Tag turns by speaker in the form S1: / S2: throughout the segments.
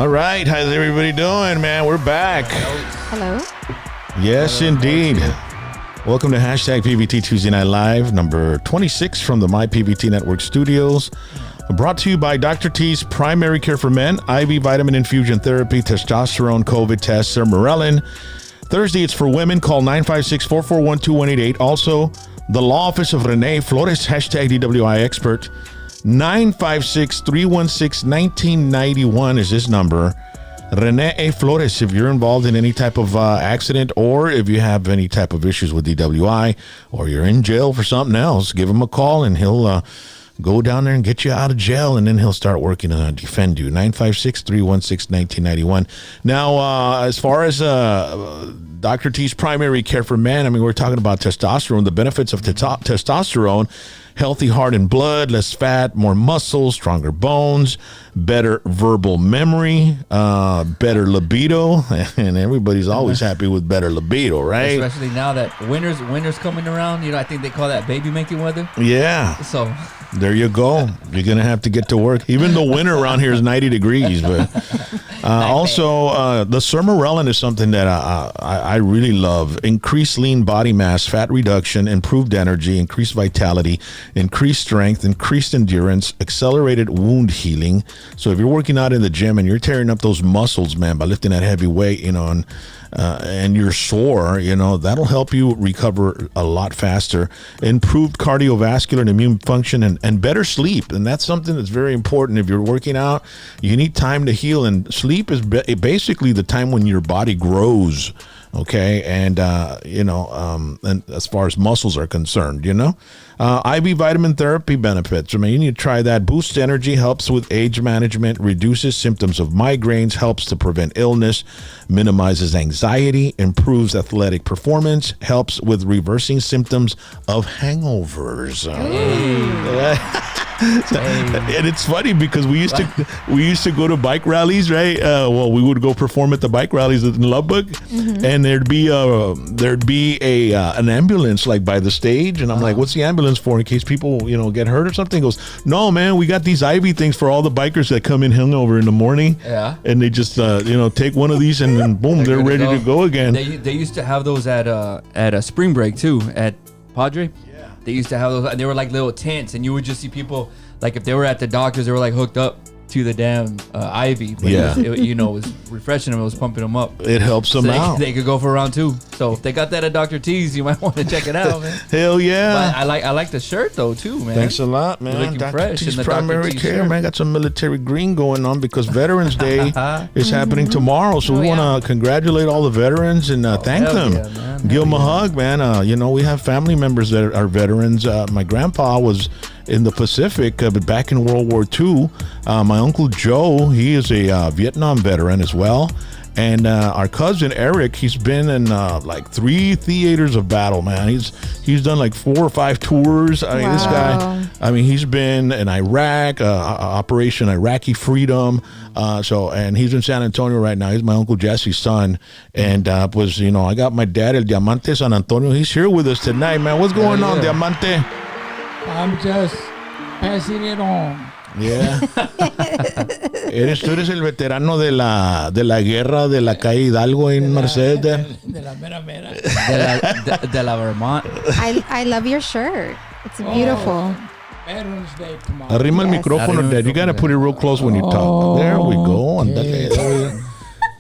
S1: All right, how's everybody doing, man? We're back.
S2: Hello.
S1: Yes, indeed. Welcome to hashtag PVT Tuesday Night Live, number 26 from the My PVT Network studios. Brought to you by Dr. T's Primary Care for Men, IV vitamin infusion therapy, testosterone, COVID test, McAllen. Thursday, it's for women. Call 956-441-2188. Also, the Law Office of Rene Flores, hashtag DWI expert. 956-316-1991 is this number. Rene A. Flores, if you're involved in any type of accident or if you have any type of issues with DWI or you're in jail for something else, give him a call and he'll go down there and get you out of jail, and then he'll start working to defend you. 956-316-1991. Now, as far as Dr. T's Primary Care for Men, I mean, we're talking about testosterone, the benefits of testosterone. Healthy heart and blood, less fat, more muscles, stronger bones, better verbal memory, better libido, and everybody's always happy with better libido, right?
S3: Especially now that winter's coming around. You know, I think they call that baby making weather.
S1: Yeah.
S3: So
S1: there you go. You're gonna have to get to work. Even the winter around here is 90 degrees, but also the sermorelin is something that I really love. Increased lean body mass, fat reduction, improved energy, increased vitality, increased strength, increased endurance, accelerated wound healing. So if you're working out in the gym and you're tearing up those muscles, man, by lifting that heavy weight, you know, and you're sore, you know, that'll help you recover a lot faster. Improved cardiovascular and immune function, and better sleep. And that's something that's very important. If you're working out, you need time to heal, and sleep is basically the time when your body grows. Okay. And, and as far as muscles are concerned, you know, IV vitamin therapy benefits. I mean, you need to try that. Boosts energy, helps with age management, reduces symptoms of migraines, helps to prevent illness, minimizes anxiety, improves athletic performance, helps with reversing symptoms of hangovers. And it's funny because we used to go to bike rallies, right? We would go perform at the bike rallies in Lubbock, and there'd be an ambulance like by the stage, and I'm like, "What's the ambulance for? In case people, you know, get hurt or something?" He goes, "No, man, we got these IV things for all the bikers that come in hungover in the morning, and they just take one of these and then boom, they're ready to go again."
S3: They used to have those at a spring break too at Padre. They used to have those, and they were like little tents, and you would just see people, like if they were at the doctors, they were like hooked up to the damn IV. But it was refreshing them. It was pumping them up.
S1: It helps them out.
S3: They could go for round two. So if they got that at Dr. T's, you might want to check it out, man.
S1: Hell yeah!
S3: But I like the shirt though too, man.
S1: Thanks a lot, man.
S3: Looking fresh.
S1: T's Primary Care, man. Got some military green going on because Veterans Day is happening tomorrow. So we want to congratulate all the veterans and thank them.
S3: Yeah,
S1: Give them a hug, man. We have family members that are veterans. My grandpa was in the Pacific, but back in World War II. My Uncle Joe, he is a Vietnam veteran as well. And our cousin Eric, he's been in like 3 theaters of battle, man. He's done like 4 or 5 tours. I mean, this guy, he's been in Iraq, Operation Iraqi Freedom. And he's in San Antonio right now. He's my Uncle Jesse's son. And I got my dad, El Diamante San Antonio. He's here with us tonight, man. What's going on, Diamante?
S4: I'm just passing it on.
S1: Yeah. Tú eres el veterano de la guerra de la calle Hidalgo en Merced.
S4: De la mera mera.
S3: De la Vermont.
S2: I love your shirt. It's beautiful.
S4: Veterans Day tomorrow.
S1: Arrima el micrófono, Dad. You got to put it real close when you talk. There we go.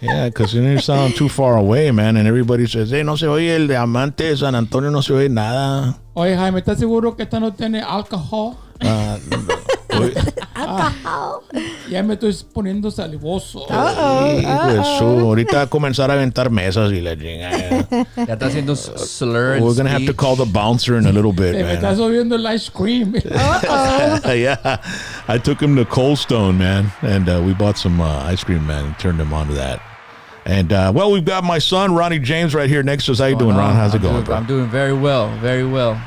S1: Yeah, because you sound too far away, man. And everybody says, no se oye el Diamante de San Antonio, no se oye nada.
S4: Oye, Jaime, ¿estás seguro que esta no tiene alcohol?
S2: Alcohol.
S4: Ya me estoy poniendo salivoso.
S1: Ahorita va a comenzar a aventar mesas y la chingada.
S3: Ya está haciendo slur.
S1: We're going to have to call the bouncer in a little bit,
S4: me
S1: man.
S4: está subiendo el ice cream.
S1: Yeah. I took him to Cold Stone, man. And we bought some ice cream, man, and turned him on to that. And, we've got my son, Ronnie James, right here next to us. How you doing, Ron? How's it going, bro?
S3: I'm doing very well, very well.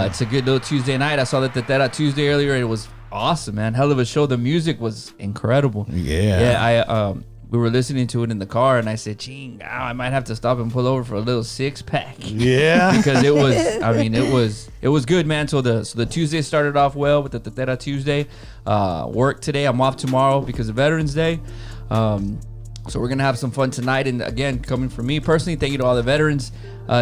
S3: It's a good little Tuesday night. I saw the Tetera Tuesday earlier. It was awesome, man. Hell of a show. The music was incredible.
S1: Yeah.
S3: We were listening to it in the car, and I said, "Ching, I might have to stop and pull over for a little 6-pack."
S1: Yeah,
S3: because it was good, man. So the Tuesday started off well with the Tetera Tuesday. Work today. I'm off tomorrow because of Veterans Day. So we're gonna have some fun tonight. And again, coming from me personally, thank you to all the veterans.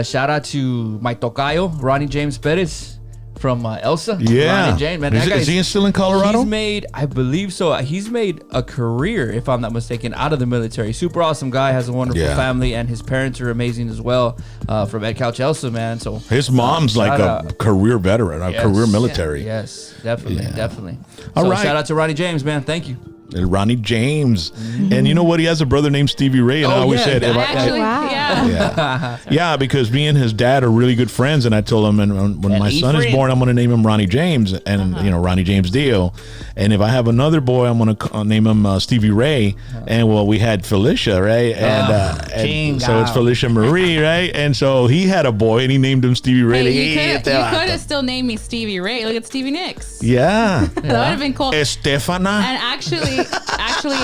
S3: Shout out to my tocayo, Ronnie James Perez from Elsa.
S1: Yeah.
S3: Ronnie James, man,
S1: Is he still in Colorado?
S3: He's made, I believe so. He's made a career, if I'm not mistaken, out of the military. Super awesome guy, has a wonderful family, and his parents are amazing as well. From Ed Couch Elsa, man. So
S1: his mom's like a career veteran, a career military.
S3: Yes, definitely.
S1: All
S3: So
S1: right.
S3: shout out to Ronnie James, man. Thank you.
S1: Ronnie James. And you know what? He has a brother named Stevie Ray. And I always said, if
S5: Actually,
S2: Wow.
S1: yeah, because me and his dad are really good friends. And I told him, and when my son is born, I'm going to name him Ronnie James, and Ronnie James Dio. And if I have another boy, I'm going to name him Stevie Ray. And well, we had Felicia, right? And so it's Felicia Marie, right? And so he had a boy, and he named him Stevie Ray.
S5: Hey, you could have still named me Stevie Ray. Look at Stevie Nicks.
S1: Yeah.
S5: That would have been cool.
S1: Estefana.
S5: And actually,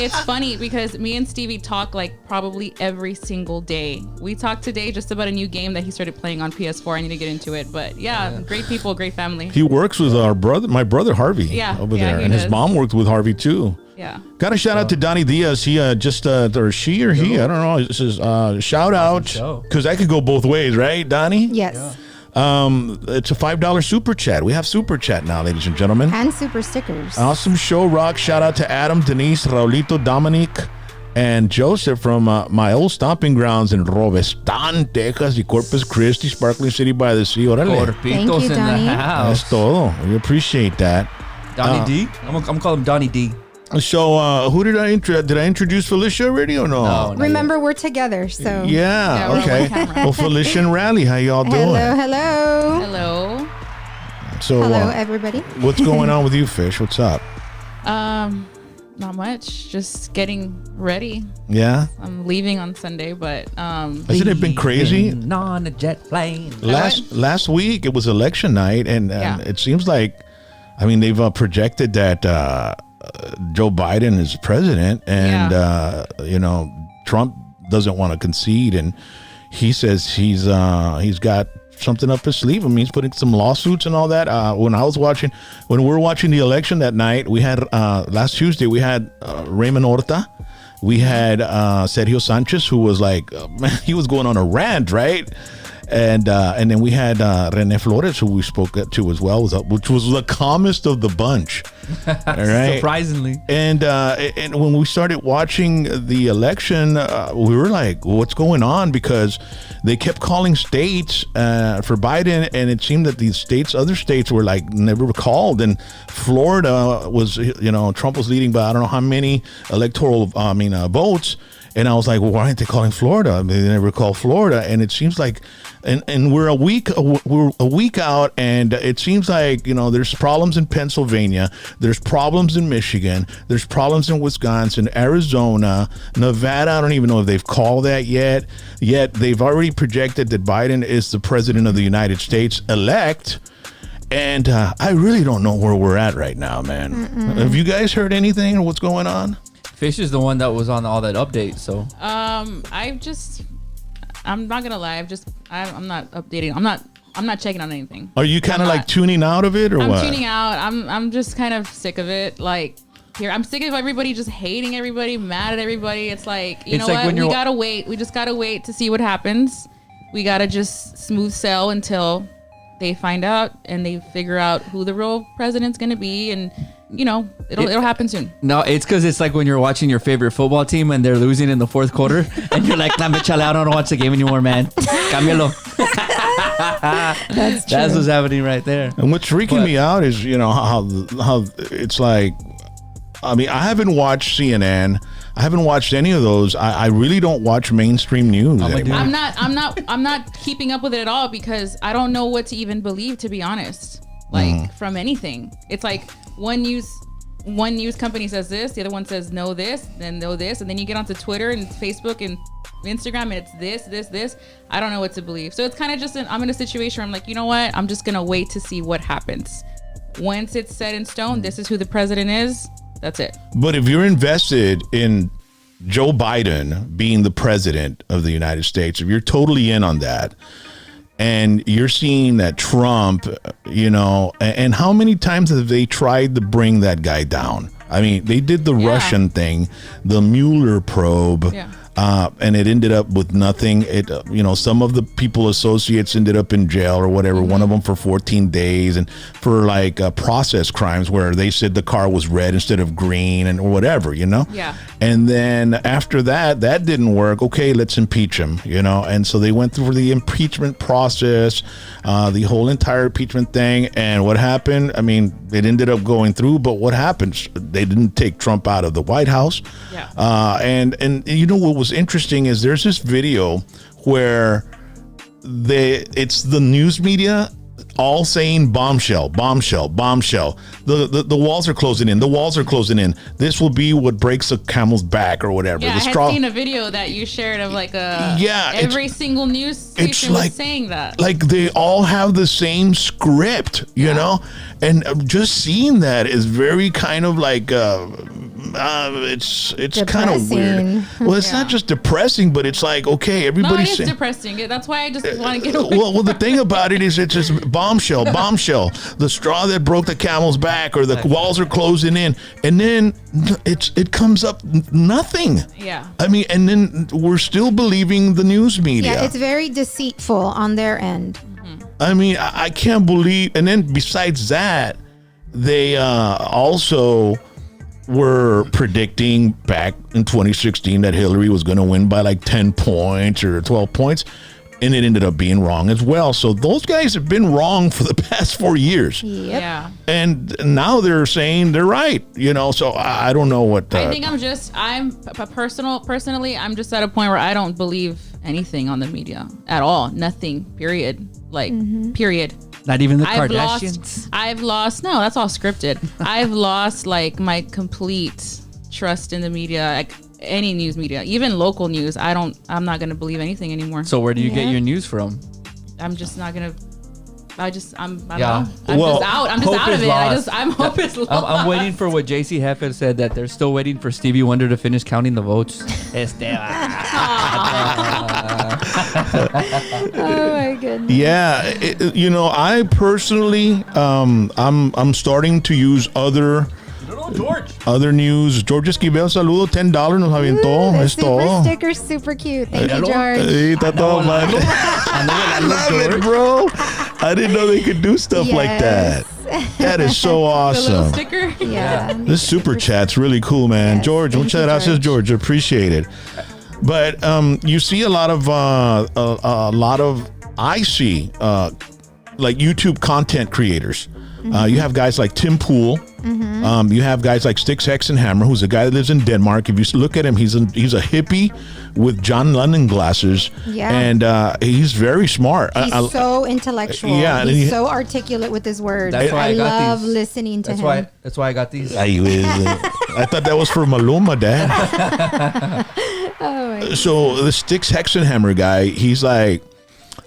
S5: it's funny because me and Stevie talk like probably every single day. We talked today just about a new game that he started playing on PS4. I need to get into it, but yeah, great people, great family.
S1: He works with my brother Harvey over there,
S5: he
S1: and his
S5: does.
S1: mom worked with Harvey too.
S5: Yeah.
S1: Got a shout out to Donnie Diaz. He or she or he, I don't know. This is shout out because that could go both ways, right, Donnie?
S2: Yes.
S1: It's a $5 super chat. We have super chat now, ladies and gentlemen.
S2: And super stickers.
S1: Awesome show, Rock. Shout out to Adam, Denise, Raulito, Dominic, and Joseph from my old stomping grounds in Robestan, Texas, y Corpus Christi, Sparkling City by the Sea. Órale.
S3: Corpitos in
S2: Donnie.
S3: the house.
S1: That's todo. We appreciate that.
S3: Donnie D. I'm gonna call him Donnie D.
S1: So, who did I introduce Felicia already or no?
S3: No,
S2: Remember, we're together, so.
S5: Yeah, we're
S1: okay.
S5: on camera.
S1: Well, Felicia and Rally, how y'all doing?
S2: Hello.
S5: Hello.
S1: So,
S2: Hello, everybody.
S1: what's going on with you, Fish? What's up?
S5: Not much. Just getting ready.
S1: Yeah?
S5: I'm leaving on Sunday, but
S1: Hasn't it been crazy?
S3: On a jet plane.
S1: Last week, it was election night, and it seems like, I mean, they've projected that Joe Biden is president, and Trump doesn't want to concede, and he says he's got something up his sleeve. I mean, he's putting some lawsuits and all that. When we were watching the election that night, we had last Tuesday we had Raymond Horta, we had Sergio Sanchez, who was like, man, he was going on a rant, right? And then we had Rene Flores, who we spoke to as well, which was the calmest of the bunch. All right?
S3: Surprisingly.
S1: And when we started watching the election, we were like, what's going on? Because they kept calling states for Biden, and it seemed that these other states were like never called. And Florida was, Trump was leading by I don't know how many votes. And I was like, well, why aren't they calling Florida? I mean, they never call Florida. And it seems like, and we're a week out, and it seems like, there's problems in Pennsylvania, there's problems in Michigan, there's problems in Wisconsin, Arizona, Nevada. I don't even know if they've called that yet. Yet they've already projected that Biden is the president of the United States elect. And I really don't know where we're at right now, man. Have you guys heard anything or what's going on?
S3: Fish is the one that was on all that update, so.
S5: I'm not gonna lie. I'm not updating. I'm not checking on anything.
S1: Are you kind of like tuning out of it, or what?
S5: I'm tuning out. I'm just kind of sick of it. Like, I'm sick of everybody just hating everybody, mad at everybody. It's like, you know what? We gotta wait. We just gotta wait to see what happens. We gotta just smooth sail until they find out and they figure out who the real president's gonna be, and it'll happen soon.
S3: No, it's because it's like when you're watching your favorite football team and they're losing in the fourth quarter, and you're like, "Nah, chale, I don't watch the game anymore, man. Cámbialo."
S2: That's true.
S3: That's what's happening right there.
S1: And what's freaking me out is, how it's like, I mean, I haven't watched CNN. I haven't watched any of those. I really don't watch mainstream news anymore.
S5: I'm not keeping up with it at all because I don't know what to even believe, to be honest. Like from anything. It's like one news company says this, the other one says no this, then no this, and then you get onto Twitter and Facebook and Instagram and it's this. I don't know what to believe. So it's kind of just I'm in a situation where I'm like, you know what? I'm just gonna wait to see what happens. Once it's set in stone, this is who the president is. That's it.
S1: But if you're invested in Joe Biden being the president of the United States, if you're totally in on that, and you're seeing that Trump, and how many times have they tried to bring that guy down? I mean, they did the
S5: Yeah.
S1: Russian thing, the Mueller probe.
S5: Yeah.
S1: And it ended up with nothing. It, some of the people associates ended up in jail or whatever. One of them for 14 days, and for like process crimes where they said the car was red instead of green and whatever,
S5: Yeah.
S1: And then after that didn't work. Okay, let's impeach him, And so they went through the impeachment process, the whole entire impeachment thing. And what happened? I mean, it ended up going through, but what happened? They didn't take Trump out of the White House.
S5: Yeah.
S1: And what was interesting is there's this video where it's the news media all saying bombshell, bombshell, bombshell. The walls are closing in. The walls are closing in. This will be what breaks a camel's back or whatever.
S5: Yeah,
S1: the
S5: I had seen a video that you shared of like every single news station was saying that.
S1: Like they all have the same script, and just seeing that is very kind of like it's kind of weird. Well, it's not just depressing, but it's like, okay, everybody's
S5: No, it is
S1: saying,
S5: depressing. That's why I just want to get away.
S1: well, the thing about it is it's just bombshell, bombshell. The straw that broke the camel's back, or the walls are closing in, and then it comes up nothing.
S5: Yeah.
S1: I mean, and then we're still believing the news media.
S2: Yeah, it's very deceitful on their end.
S1: I mean, I can't believe. And then besides that, they also were predicting back in 2016 that Hillary was going to win by like 10 points or 12 points. And it ended up being wrong as well. So those guys have been wrong for the past 4 years.
S2: Yep.
S5: Yeah.
S1: And now they're saying they're right, So I don't know what.
S5: I think personally, I'm just at a point where I don't believe anything on the media at all. Nothing, period. Like, period.
S3: Not even the Kardashians.
S5: I've lost. No, that's all scripted. I've lost like my complete trust in the media, like any news media, even local news. I'm not gonna believe anything anymore.
S3: So where do you get your news from?
S5: I'm just not gonna. I'm just out. I'm
S3: hope
S5: just out
S3: is
S5: of it.
S3: lost.
S5: I'm hope it's lost.
S3: I'm waiting for what JC Heffa said, that they're still waiting for Stevie Wonder to finish counting the votes.
S2: Oh my goodness.
S1: Yeah, I personally, I'm starting to use other news. George Esquivel, saludo, $10 nos aventó.
S2: The
S1: Es
S2: super
S1: todo.
S2: sticker's super cute. Thank you, George.
S1: Sí, está todo mal. I love it, bro. I didn't know they could do stuff like that. That is so
S5: The little
S1: awesome.
S5: sticker.
S2: Yeah.
S1: This super chat's really cool, man.
S2: Yes,
S1: George,
S2: thank
S1: muchas
S2: you,
S1: gracias,
S2: George.
S1: George. Appreciate it. But you see a lot of I see like YouTube content creators. You have guys like Tim Pool. You have guys like Styx Hexenhammer, who's a guy that lives in Denmark. If you look at him, he's a hippie with John Lennon glasses.
S2: Yeah.
S1: And he's very smart.
S2: He's so intellectual.
S1: Yeah, and
S2: He's so articulate with his words.
S3: That's why
S2: I
S3: I got
S2: love
S3: these.
S2: listening to him.
S3: That's why I got these.
S1: I thought that was for Maluma, Dad. So the Styx Hexenhammer guy, he's like,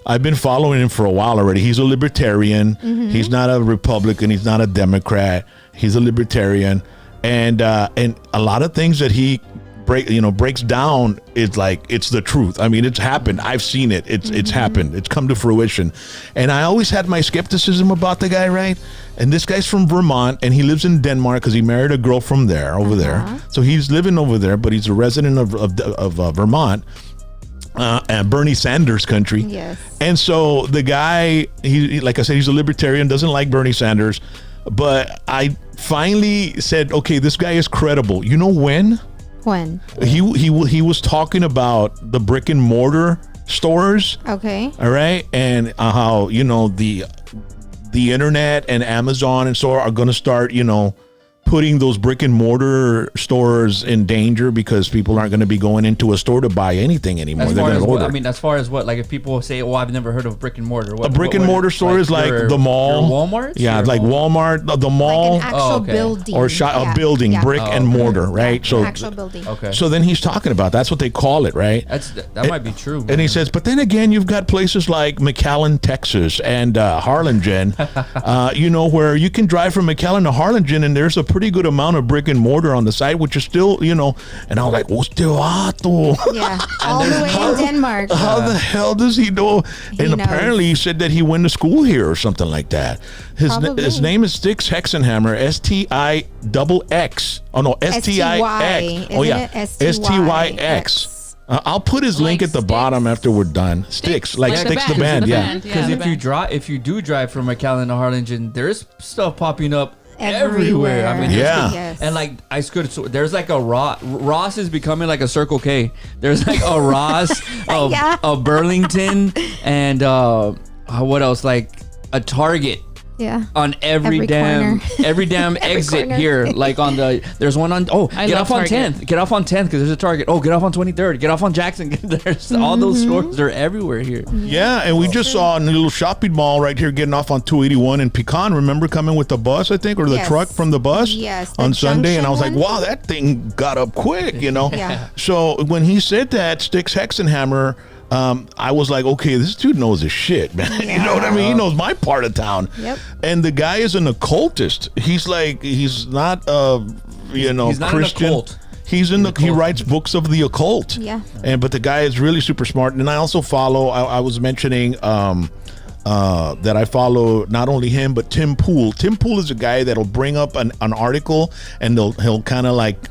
S1: I've been following him for a while already. He's a libertarian. He's not a Republican. He's not a Democrat. He's a libertarian, and a lot of things that he breaks down is like it's the truth. I mean, it's happened. I've seen it. It's happened. It's come to fruition, and I always had my skepticism about the guy, right? And this guy's from Vermont, and he lives in Denmark because he married a girl from there, over there. So he's living over there, but he's a resident of Vermont. And Bernie Sanders country.
S2: Yes.
S1: And so the guy, he like I said, he's a libertarian, doesn't like Bernie Sanders. But I finally said, okay, this guy is credible. You know when?
S2: When?
S1: He was talking about the brick and mortar stores.
S2: Okay.
S1: All right. And how, the internet and Amazon and so are going to start, putting those brick and mortar stores in danger because people aren't going to be going into a store to buy anything anymore. They're going to order.
S3: As far as what, like if people say, "Oh, I've never heard of brick and mortar."
S1: A brick and mortar store is like the mall,
S3: Walmart.
S1: Yeah, like Walmart, the mall,
S2: Like an actual building.
S1: or a building,
S2: Yeah.
S1: brick and mortar, right? So
S2: actual building.
S3: Okay.
S1: So then he's talking about that's what they call it, right?
S3: That might be true.
S1: And he says, but then again, you've got places like McAllen, Texas, and Harlingen, where you can drive from McAllen to Harlingen, and there's a pretty good amount of brick and mortar on the side, which is still, and I was like, "Este vato."
S2: Yeah, all the way in Denmark.
S1: How the hell does he know? And
S2: knows.
S1: apparently he said that he went to school here or something like that.
S2: Probably.
S1: His name is Stix Hexenhammer, STIXX. Oh no, STIX. Oh yeah, STYX. I'll put his link at the bottom after we're done. Sticks, like Sticks the band, yeah.
S3: Because if you do drive from McAllen to Harlingen, there's stuff popping up everywhere. I mean,
S2: Yes.
S3: and like so there's like a Ross is becoming like a Circle K. There's like a Ross, a Burlington, and what else? Like a Target.
S2: Yeah.
S3: On every damn exit
S2: corner.
S3: here, like there's one on. Get off on 10th. Get off on 10th because there's a Target. Get off on 23rd. Get off on Jackson. There's all those stores. They're everywhere here.
S1: Yeah, and we just saw a little shopping mall right here getting off on 281 in Pecan. Remember coming with the bus, I think, or the truck from the bus?
S2: Yes.
S1: On Sunday, and I was like,
S2: one?
S1: wow, that thing got up quick,
S2: Yeah.
S1: So when he said that, Sticks Hexenhammer. I was like, okay, this dude knows his shit, man. You know what I mean? He knows my part of town.
S2: Yep.
S1: And the guy is an occultist. He's not
S3: he's not
S1: Christian.
S3: an occult.
S1: He writes books of the occult.
S2: Yeah.
S1: But the guy is really super smart. And I also follow. I was mentioning that I follow not only him but Tim Pool. Tim Pool is a guy that'll bring up an article and he'll kind of like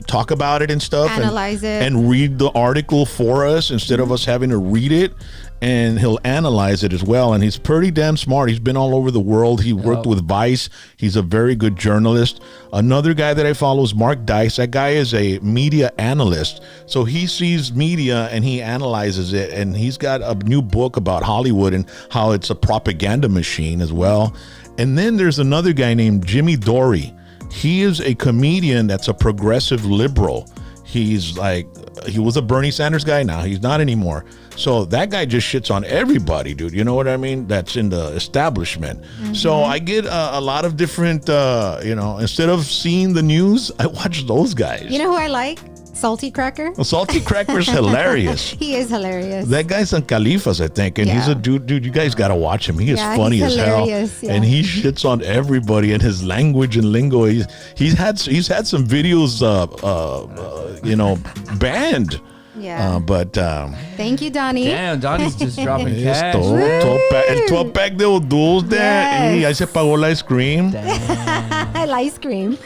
S1: talk about it and stuff,
S2: analyze it,
S1: and read the article for us instead of us having to read it. And he'll analyze it as well. And he's pretty damn smart. He's been all over the world. He worked with Vice. He's a very good journalist. Another guy that I follow is Mark Dice. That guy is a media analyst. So he sees media and he analyzes it. And he's got a new book about Hollywood and how it's a propaganda machine as well. And then there's another guy named Jimmy Dory. He is a comedian that's a progressive liberal. He was a Bernie Sanders guy. Now he's not anymore. So that guy just shits on everybody, dude. You know what I mean? That's in the establishment. Mm-hmm. So I get a lot of different, instead of seeing the news, I watch those guys.
S2: You know who I like? Salty Cracker.
S1: Well, Salty Cracker's hilarious.
S2: He is hilarious.
S1: That guy's on Califas, I think, and he's a dude. You guys got to watch him. He is funny as hell, and he shits on everybody. And his language and lingo. He's had some videos, banned.
S2: Yeah.
S1: But
S2: thank you, Donnie.
S3: Damn, Donnie's just dropping cash.
S1: El 12-pack de Odul's there. Y ahí se pagó el ice cream.
S2: I like ice cream.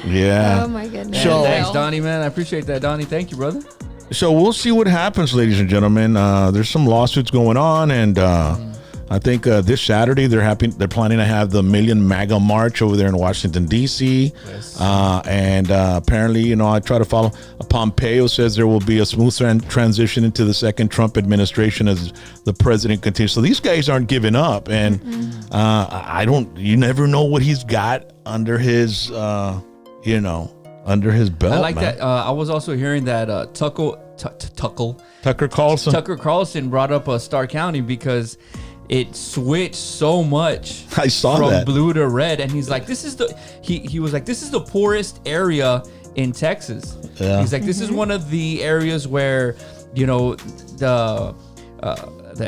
S1: Yeah.
S2: Oh my goodness.
S1: So,
S3: thanks, Donnie, man. I appreciate that, Donnie. Thank you, brother.
S1: So we'll see what happens, ladies and gentlemen. There's some lawsuits going on, and I think this Saturday they're planning to have the Million MAGA March over there in Washington, D.C. Yes. And apparently, I try to follow. Pompeo says there will be a smooth transition into the second Trump administration as the president continues. So these guys aren't giving up, and you never know what he's got under his, under his belt.
S3: I like
S1: man.
S3: that. I was also hearing that
S1: Tucker
S3: Carlson brought up Starr County because it switched so much.
S1: I saw
S3: from
S1: that.
S3: Blue to red, and he's like, "This is the." He was like, "This is the poorest area in Texas." Yeah. He's like, "This is one of the areas where the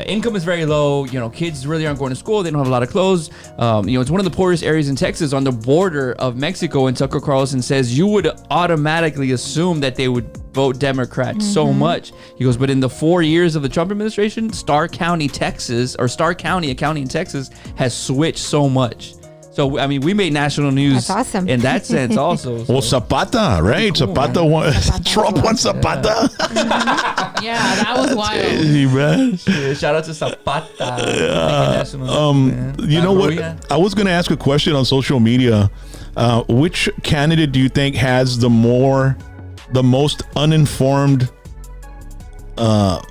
S3: income is very low. Kids really aren't going to school. They don't have a lot of clothes. It's one of the poorest areas in Texas on the border of Mexico." And Tucker Carlson says you would automatically assume that they would vote Democrat so much. He goes, but in the 4 years of the Trump administration, Starr County, Texas, or Starr County, a county in Texas, has switched so much. So, I mean, we made national news.
S2: That's awesome.
S3: In that sense also. So.
S1: Well, Zapata, right?
S3: Cool,
S1: Trump wants Zapata.
S5: Yeah, that was wild.
S1: Crazy, man.
S3: Yeah, shout out to Zapata.
S1: You know what? I was going to ask a question on social media. Which candidate do you think has the most uninformed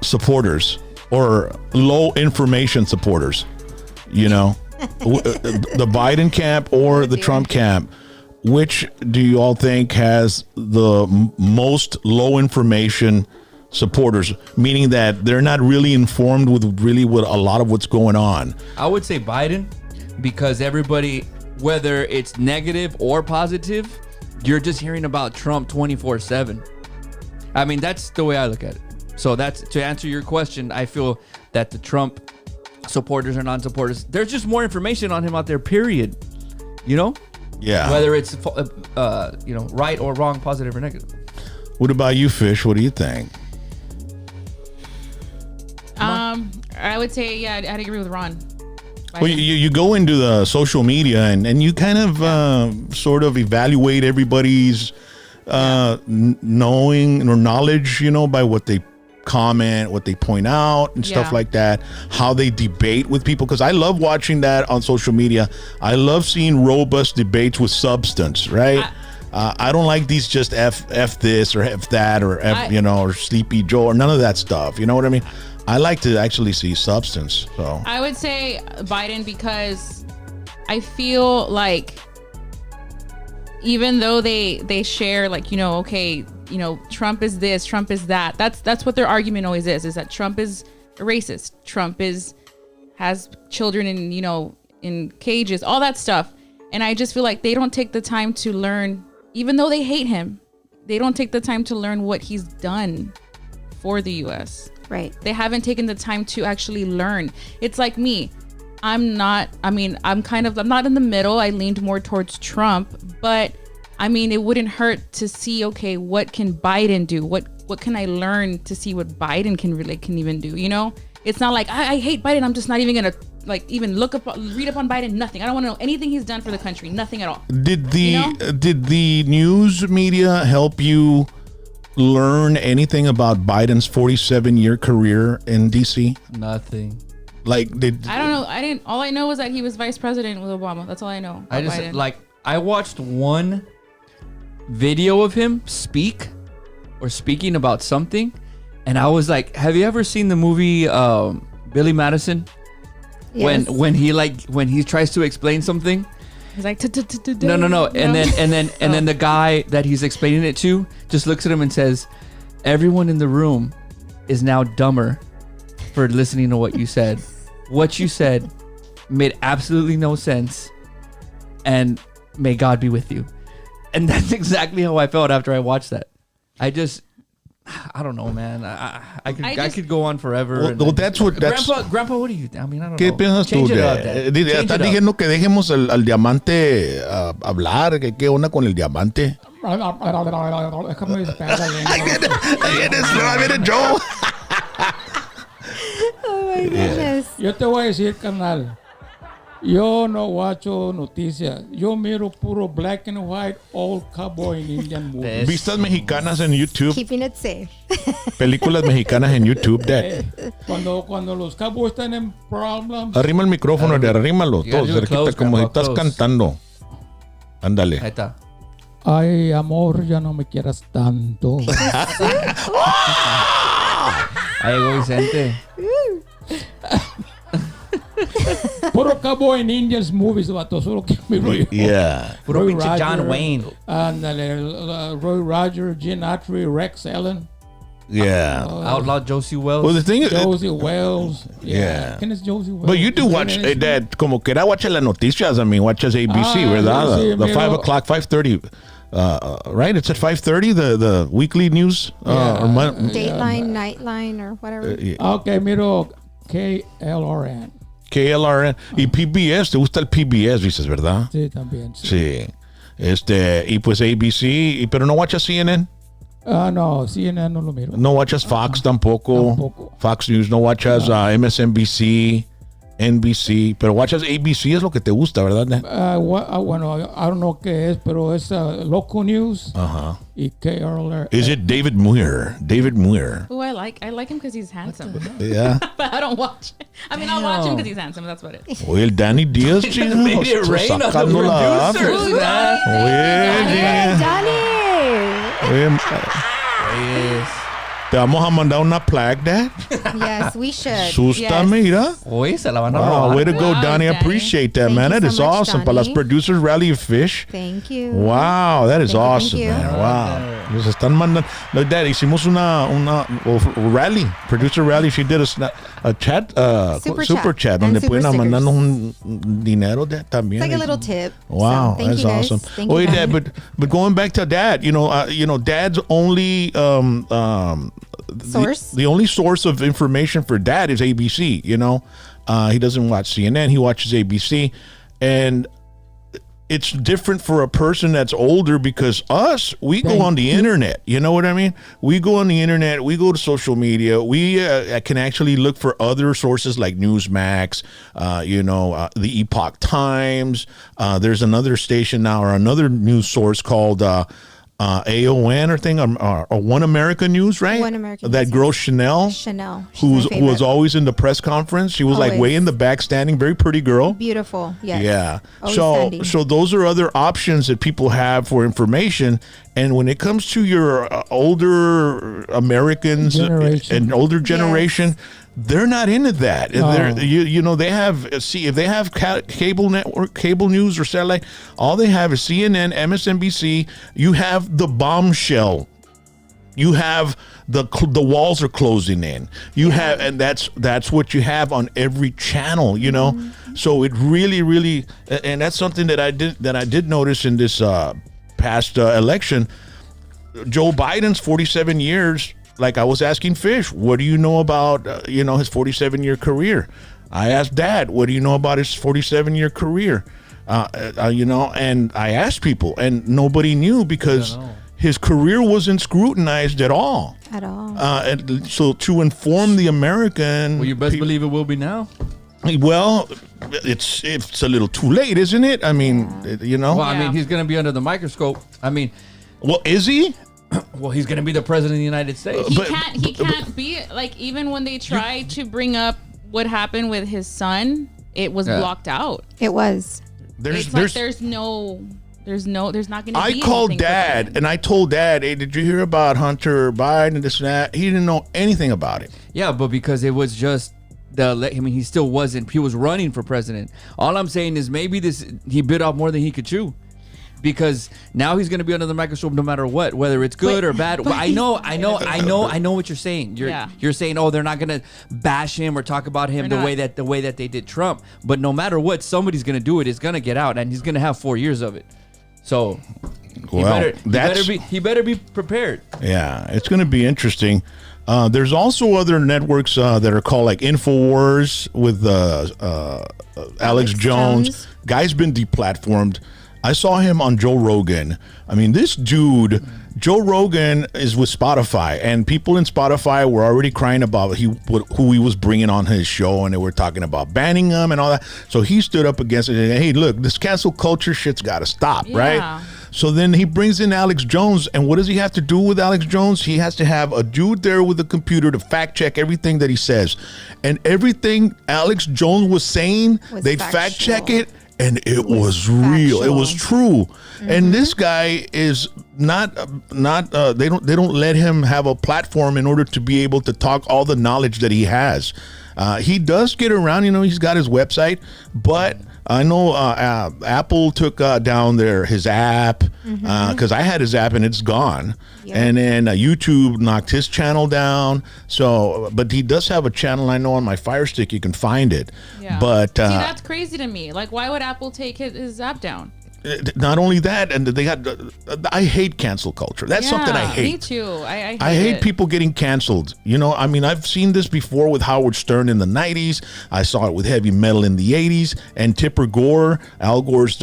S1: supporters or low information supporters? The Biden camp or the Trump camp? Which do you all think has the most low information supporters, meaning that they're not really informed with a lot of what's going on?
S3: I would say Biden, because everybody, whether it's negative or positive, you're just hearing about Trump 24/7. I mean, that's the way I look at it. So that's to answer your question. I feel that the Trump supporters or non-supporters, there's just more information on him out there, period.
S1: Yeah.
S3: Whether it's right or wrong, positive or negative.
S1: What about you, Fish? What do you think?
S5: I would say, yeah, I'd agree with Ron.
S1: Well, you go into the social media and you kind of sort of evaluate everybody's knowing or knowledge, by what they comment, what they point out and stuff like that, how they debate with people. Because I love watching that on social media. I love seeing robust debates with substance, right? I don't like these just F this or F that or or Sleepy Joe or none of that stuff. You know what I mean? I like to actually see substance. So
S5: I would say Biden because I feel like even though they share Trump is this, Trump is that. That's what their argument always is that Trump is a racist. Trump has children in cages, all that stuff. And I just feel like they don't take the time to learn, even though they hate him, they don't take the time to learn what he's done for the US.
S2: Right.
S5: They haven't taken the time to actually learn. It's like me. I'm not in the middle. I leaned more towards Trump, but it wouldn't hurt to see, okay, what can Biden do? What can I learn to see what Biden can even do? It's not like I hate Biden. I'm just not even gonna even read up on Biden. Nothing. I don't want to know anything he's done for the country. Nothing at all.
S1: Did the news media help you learn anything about Biden's 47-year career in DC?
S3: Nothing.
S5: I don't know. All I know is that he was vice president with Obama. That's all I know.
S3: I watched one video of him speaking about something, and I was like, have you ever seen the movie Billy Madison?
S2: Yes.
S3: When he tries to explain something,
S5: he's like
S3: no, and then the guy that he's explaining it to just looks at him and says, everyone in the room is now dumber for listening to what you said. What you said made absolutely no sense, and may God be with you. And that's exactly how I felt after I watched that. I don't know, man. I could go on forever.
S1: Well, that's
S3: Grandpa, what do you? I don't
S1: ¿Qué
S3: know.
S1: piensas tú?
S3: Change it up, Dad.
S1: Estás diciendo que dejemos al diamante hablar. ¿Qué onda con el diamante?
S4: Es como dice
S1: I get it, Joe.
S2: Oh my goodness.
S4: Yo te voy a decir, carnal. Yo no watcho noticias. Yo miro puro black and white, old cowboy and Indian movies.
S1: Vistas mexicanas en YouTube.
S2: Keeping it safe.
S1: Películas mexicanas en YouTube, Dad.
S4: Cuando los cowboys están en problems.
S1: Arrima el micrófono, arrímalo.
S3: You
S1: Todo
S3: gotta do it
S1: cerquita,
S3: close,
S1: como si
S3: Grandpa,
S1: estás
S3: close.
S1: cantando. Ándale.
S3: Ahí está.
S4: Ay, amor, ya no me quieras tanto.
S3: Ahí llegó Vicente.
S4: Puro cowboy and Indians movies, vato. Solo que miro yo.
S1: Yeah.
S3: Puro
S4: Roy
S3: pinche John
S4: Roger,
S3: Wayne.
S4: Ándale, Roy Roger, Gene Autry, Rex Allen,
S1: Yeah.
S3: Outlaw Josie Wells.
S1: Well, the thing is,
S4: Josie Wells.
S1: Yeah.
S4: ¿Quién es Josie Wells?
S1: but you do watch, Dad, como que era watch las noticias. I mean, watches ABC, ¿verdad?
S4: sí,
S1: The
S4: miro.
S1: 5 o'clock, 5:30. Right? It's at 5:30, the weekly news.
S2: Dateline, Nightline, or whatever.
S4: Okay, miro KLRN.
S1: KLRN y PBS. ¿Te gusta el PBS, dices, verdad?
S4: Sí, también. Sí.
S1: Sí. Y pues ABC, pero no watchas CNN.
S4: No, CNN no lo miro.
S1: No watchas Fox tampoco.
S4: Tampoco.
S1: Fox News, no watchas MSNBC, NBC, pero watchas ABC, es lo que te gusta, ¿verdad?
S4: Bueno, I don't know qué es, pero es Local News
S1: Uh-huh.
S4: y KLRN.
S1: Is it David Muir? David Muir.
S5: Who I like him because he's handsome.
S1: Yeah.
S5: But I don't watch it. I'll watch him because he's handsome. That's about it.
S1: Oye, el Danny Díaz, chido.
S3: Made it rain on the
S1: Sacándola.
S3: producers, man.
S1: Oye,
S2: Johnny!
S1: oye,
S3: Yes.
S1: te vamos a mandar una plaque, Dad.
S2: Yes, we should.
S1: Sústame,
S2: Yes.
S1: mira.
S3: Oye, se la van a
S1: Wow,
S3: robar.
S1: way to go,
S5: Wow,
S1: Donnie. I
S5: Danny.
S1: appreciate that,
S2: Thank
S1: man.
S2: you
S1: That
S2: so
S1: is
S2: much,
S1: awesome. Para las
S2: Donnie.
S1: producers Rally of Fish.
S2: Thank you.
S1: Wow, that is
S2: Thank you, thank
S1: awesome,
S2: you.
S1: man. Wow. Nos están mandando. Look, Dad, hicimos una rally. Producer Rally, she did a chat, super chat,
S2: and
S1: donde
S2: super
S1: pueden
S2: stickers.
S1: mandarnos un dinero, Dad, también.
S2: It's like a little tip.
S1: Wow,
S2: So, thank
S1: that's
S2: you guys.
S1: awesome.
S2: Thank you,
S1: Wait,
S2: Dad.
S1: Dad, but going back to Dad, Dad's only
S2: Source?
S1: The only source of information for Dad is ABC. He doesn't watch CNN. He watches ABC, and it's different for a person that's older because we go on the internet. You know what I mean? We go on the internet. We go to social media. We can actually look for other sources like Newsmax, the Epoch Times. There's another station now or another news source called AON or thing, or One America News, right?
S2: One America
S1: That
S2: News,
S1: girl
S2: yes.
S1: Chanel,
S2: She's
S1: who was always in the press conference. She was like
S2: Always.
S1: way in the back, standing, very pretty girl.
S2: Beautiful. Yes.
S1: Yeah.
S2: Always
S1: So
S2: standing.
S1: so those are other options that people have for information. And when it comes to your older Americans
S4: Generation.
S1: and older generation, they're not into that.
S4: No.
S1: They have if they have cable network, cable news or satellite, all they have is CNN, MSNBC. You have the bombshell. You have the walls are closing in. You have, and that's what you have on every channel. So it really, and that's something that I did notice in this past election. Joe Biden's 47 years. Like I was asking Fish, what do you know about his 47-year career? I asked Dad, what do you know about his 47-year career? And I asked people, and nobody knew because his career wasn't scrutinized at all.
S2: At all.
S1: And so to inform the American,
S3: Well, you best believe it will be now.
S1: well, it's a little too late, isn't it? I mean,
S3: Well, I
S5: Yeah.
S3: mean, he's going to be under the microscope. I mean,
S1: well, is he?
S3: well, he's going to be the president of the United States.
S5: He
S1: But-
S5: can't be like, even when they tried to bring up what happened with his son, it was blocked out.
S2: It was.
S5: It's like there's not going to be.
S1: I called
S5: anything for
S1: Dad
S5: them.
S1: and I told Dad, hey, did you hear about Hunter Biden and this and that? He didn't know anything about it.
S3: Yeah, but because it was just he still wasn't. He was running for president. All I'm saying is maybe he bit off more than he could chew. Because now he's going to be under the microscope no matter what, whether it's good or bad. Well, I know what you're saying. You're saying, oh, they're not going to bash him or talk about him the way that they did Trump. But no matter what, somebody's going to do it. It's going to get out, and he's going to have 4 years of it. So he better be prepared.
S1: Yeah, it's going to be interesting. There's also other networks that are called like InfoWars with Alex Jones. Guy's been deplatformed. I saw him on Joe Rogan. I mean, this dude, Joe Rogan is with Spotify, and people in Spotify were already crying about who he was bringing on his show, and they were talking about banning him and all that. So he stood up against it. And, hey, look, this cancel culture shit's got to stop, right? So then he brings in Alex Jones, and what does he have to do with Alex Jones? He has to have a dude there with a computer to fact check everything that he says. And everything Alex Jones was saying, they'd fact check it, and it was real.
S2: factual.
S1: It was true. And this guy is not they don't let him have a platform in order to be able to talk all the knowledge that he has. He does get around, he's got his website, but I know Apple took down his app because I had his app and it's gone. Yep. And then YouTube knocked his channel down. So, but he does have a channel. I know on my Fire Stick you can find it.
S5: Yeah.
S1: But
S5: see, that's crazy to me. Like, why would Apple take his app down?
S1: not only that, and they got. I hate cancel culture. That's something I hate.
S5: Me too. I
S1: hate
S5: it.
S1: people getting canceled. I mean, I've seen this before with Howard Stern in the 90s. I saw it with heavy metal in the 80s. And Tipper Gore, Al Gore's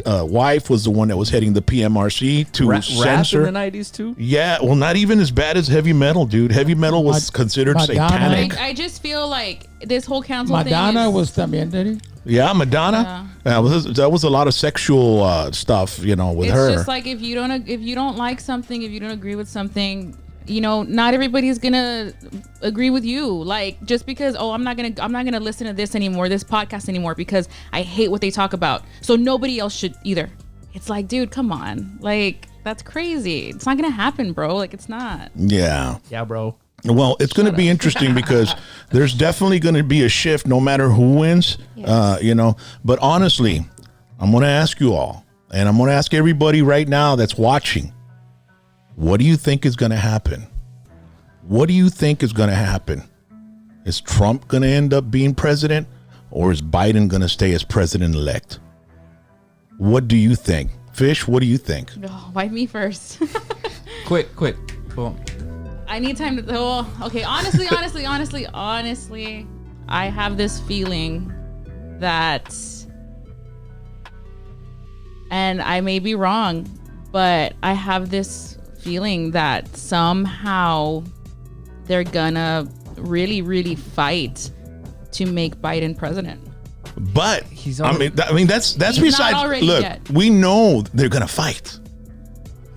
S1: wife, was the one that was heading the PMRC to censor.
S3: Rap in the 90s too?
S1: Yeah, well, not even as bad as heavy metal, dude. Heavy metal was considered
S4: Madonna.
S1: satanic.
S5: I just feel like this whole cancel
S4: Madonna
S5: thing is,
S4: was también, did he?
S1: Yeah, Madonna. Yeah, that was a lot of sexual stuff, with
S5: it's
S1: her.
S5: It's just like if you don't like something, if you don't agree with something, not everybody's gonna agree with you. Like, just because I'm not gonna listen to this anymore, this podcast anymore, because I hate what they talk about. So nobody else should either. It's like, dude, come on, like that's crazy. It's not gonna happen, bro. Like, it's not.
S1: Yeah.
S3: Yeah, bro.
S1: Well, it's going to be interesting because there's definitely going to be a shift no matter who wins, But honestly, I'm going to ask you all, and I'm going to ask everybody right now that's watching, what do you think is going to happen? What do you think is going to happen? Is Trump going to end up being president, or is Biden going to stay as president-elect? What do you think? Fish, what do you think?
S5: Oh, why me first?
S3: Quick. Boom.
S5: I need time to. Oh, okay. Honestly, I have this feeling that and I may be wrong, but I have this feeling that somehow they're gonna really, really fight to make Biden president.
S1: But
S3: He's
S1: I mean that's
S5: He's not
S1: besides.
S5: already
S1: Look,
S5: yet.
S1: we know they're gonna fight,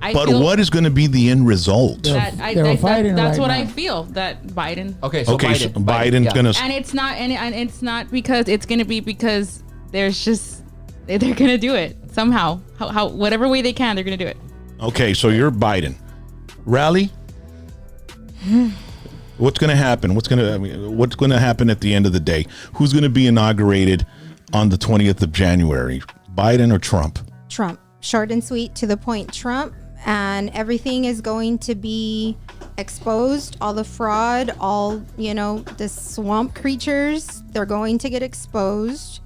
S5: I
S1: but
S5: feel
S1: what is going to be the end result?
S5: that
S4: They're fighting
S5: that's
S4: right
S5: what
S4: now.
S5: I feel that Biden.
S3: Okay, so
S1: Okay,
S3: Biden.
S1: so Biden's
S3: yeah.
S1: gonna.
S5: And it's not because it's gonna be because there's just they're gonna do it somehow. How whatever way they can, they're gonna do it.
S1: Okay, so you're Biden. Rally. What's going to happen? What's going to happen at the end of the day? Who's going to be inaugurated on the 20th of January? Biden or Trump?
S2: Trump. Short and sweet, to the point, Trump. And everything is going to be exposed. All the fraud, all, the swamp creatures, they're going to get exposed.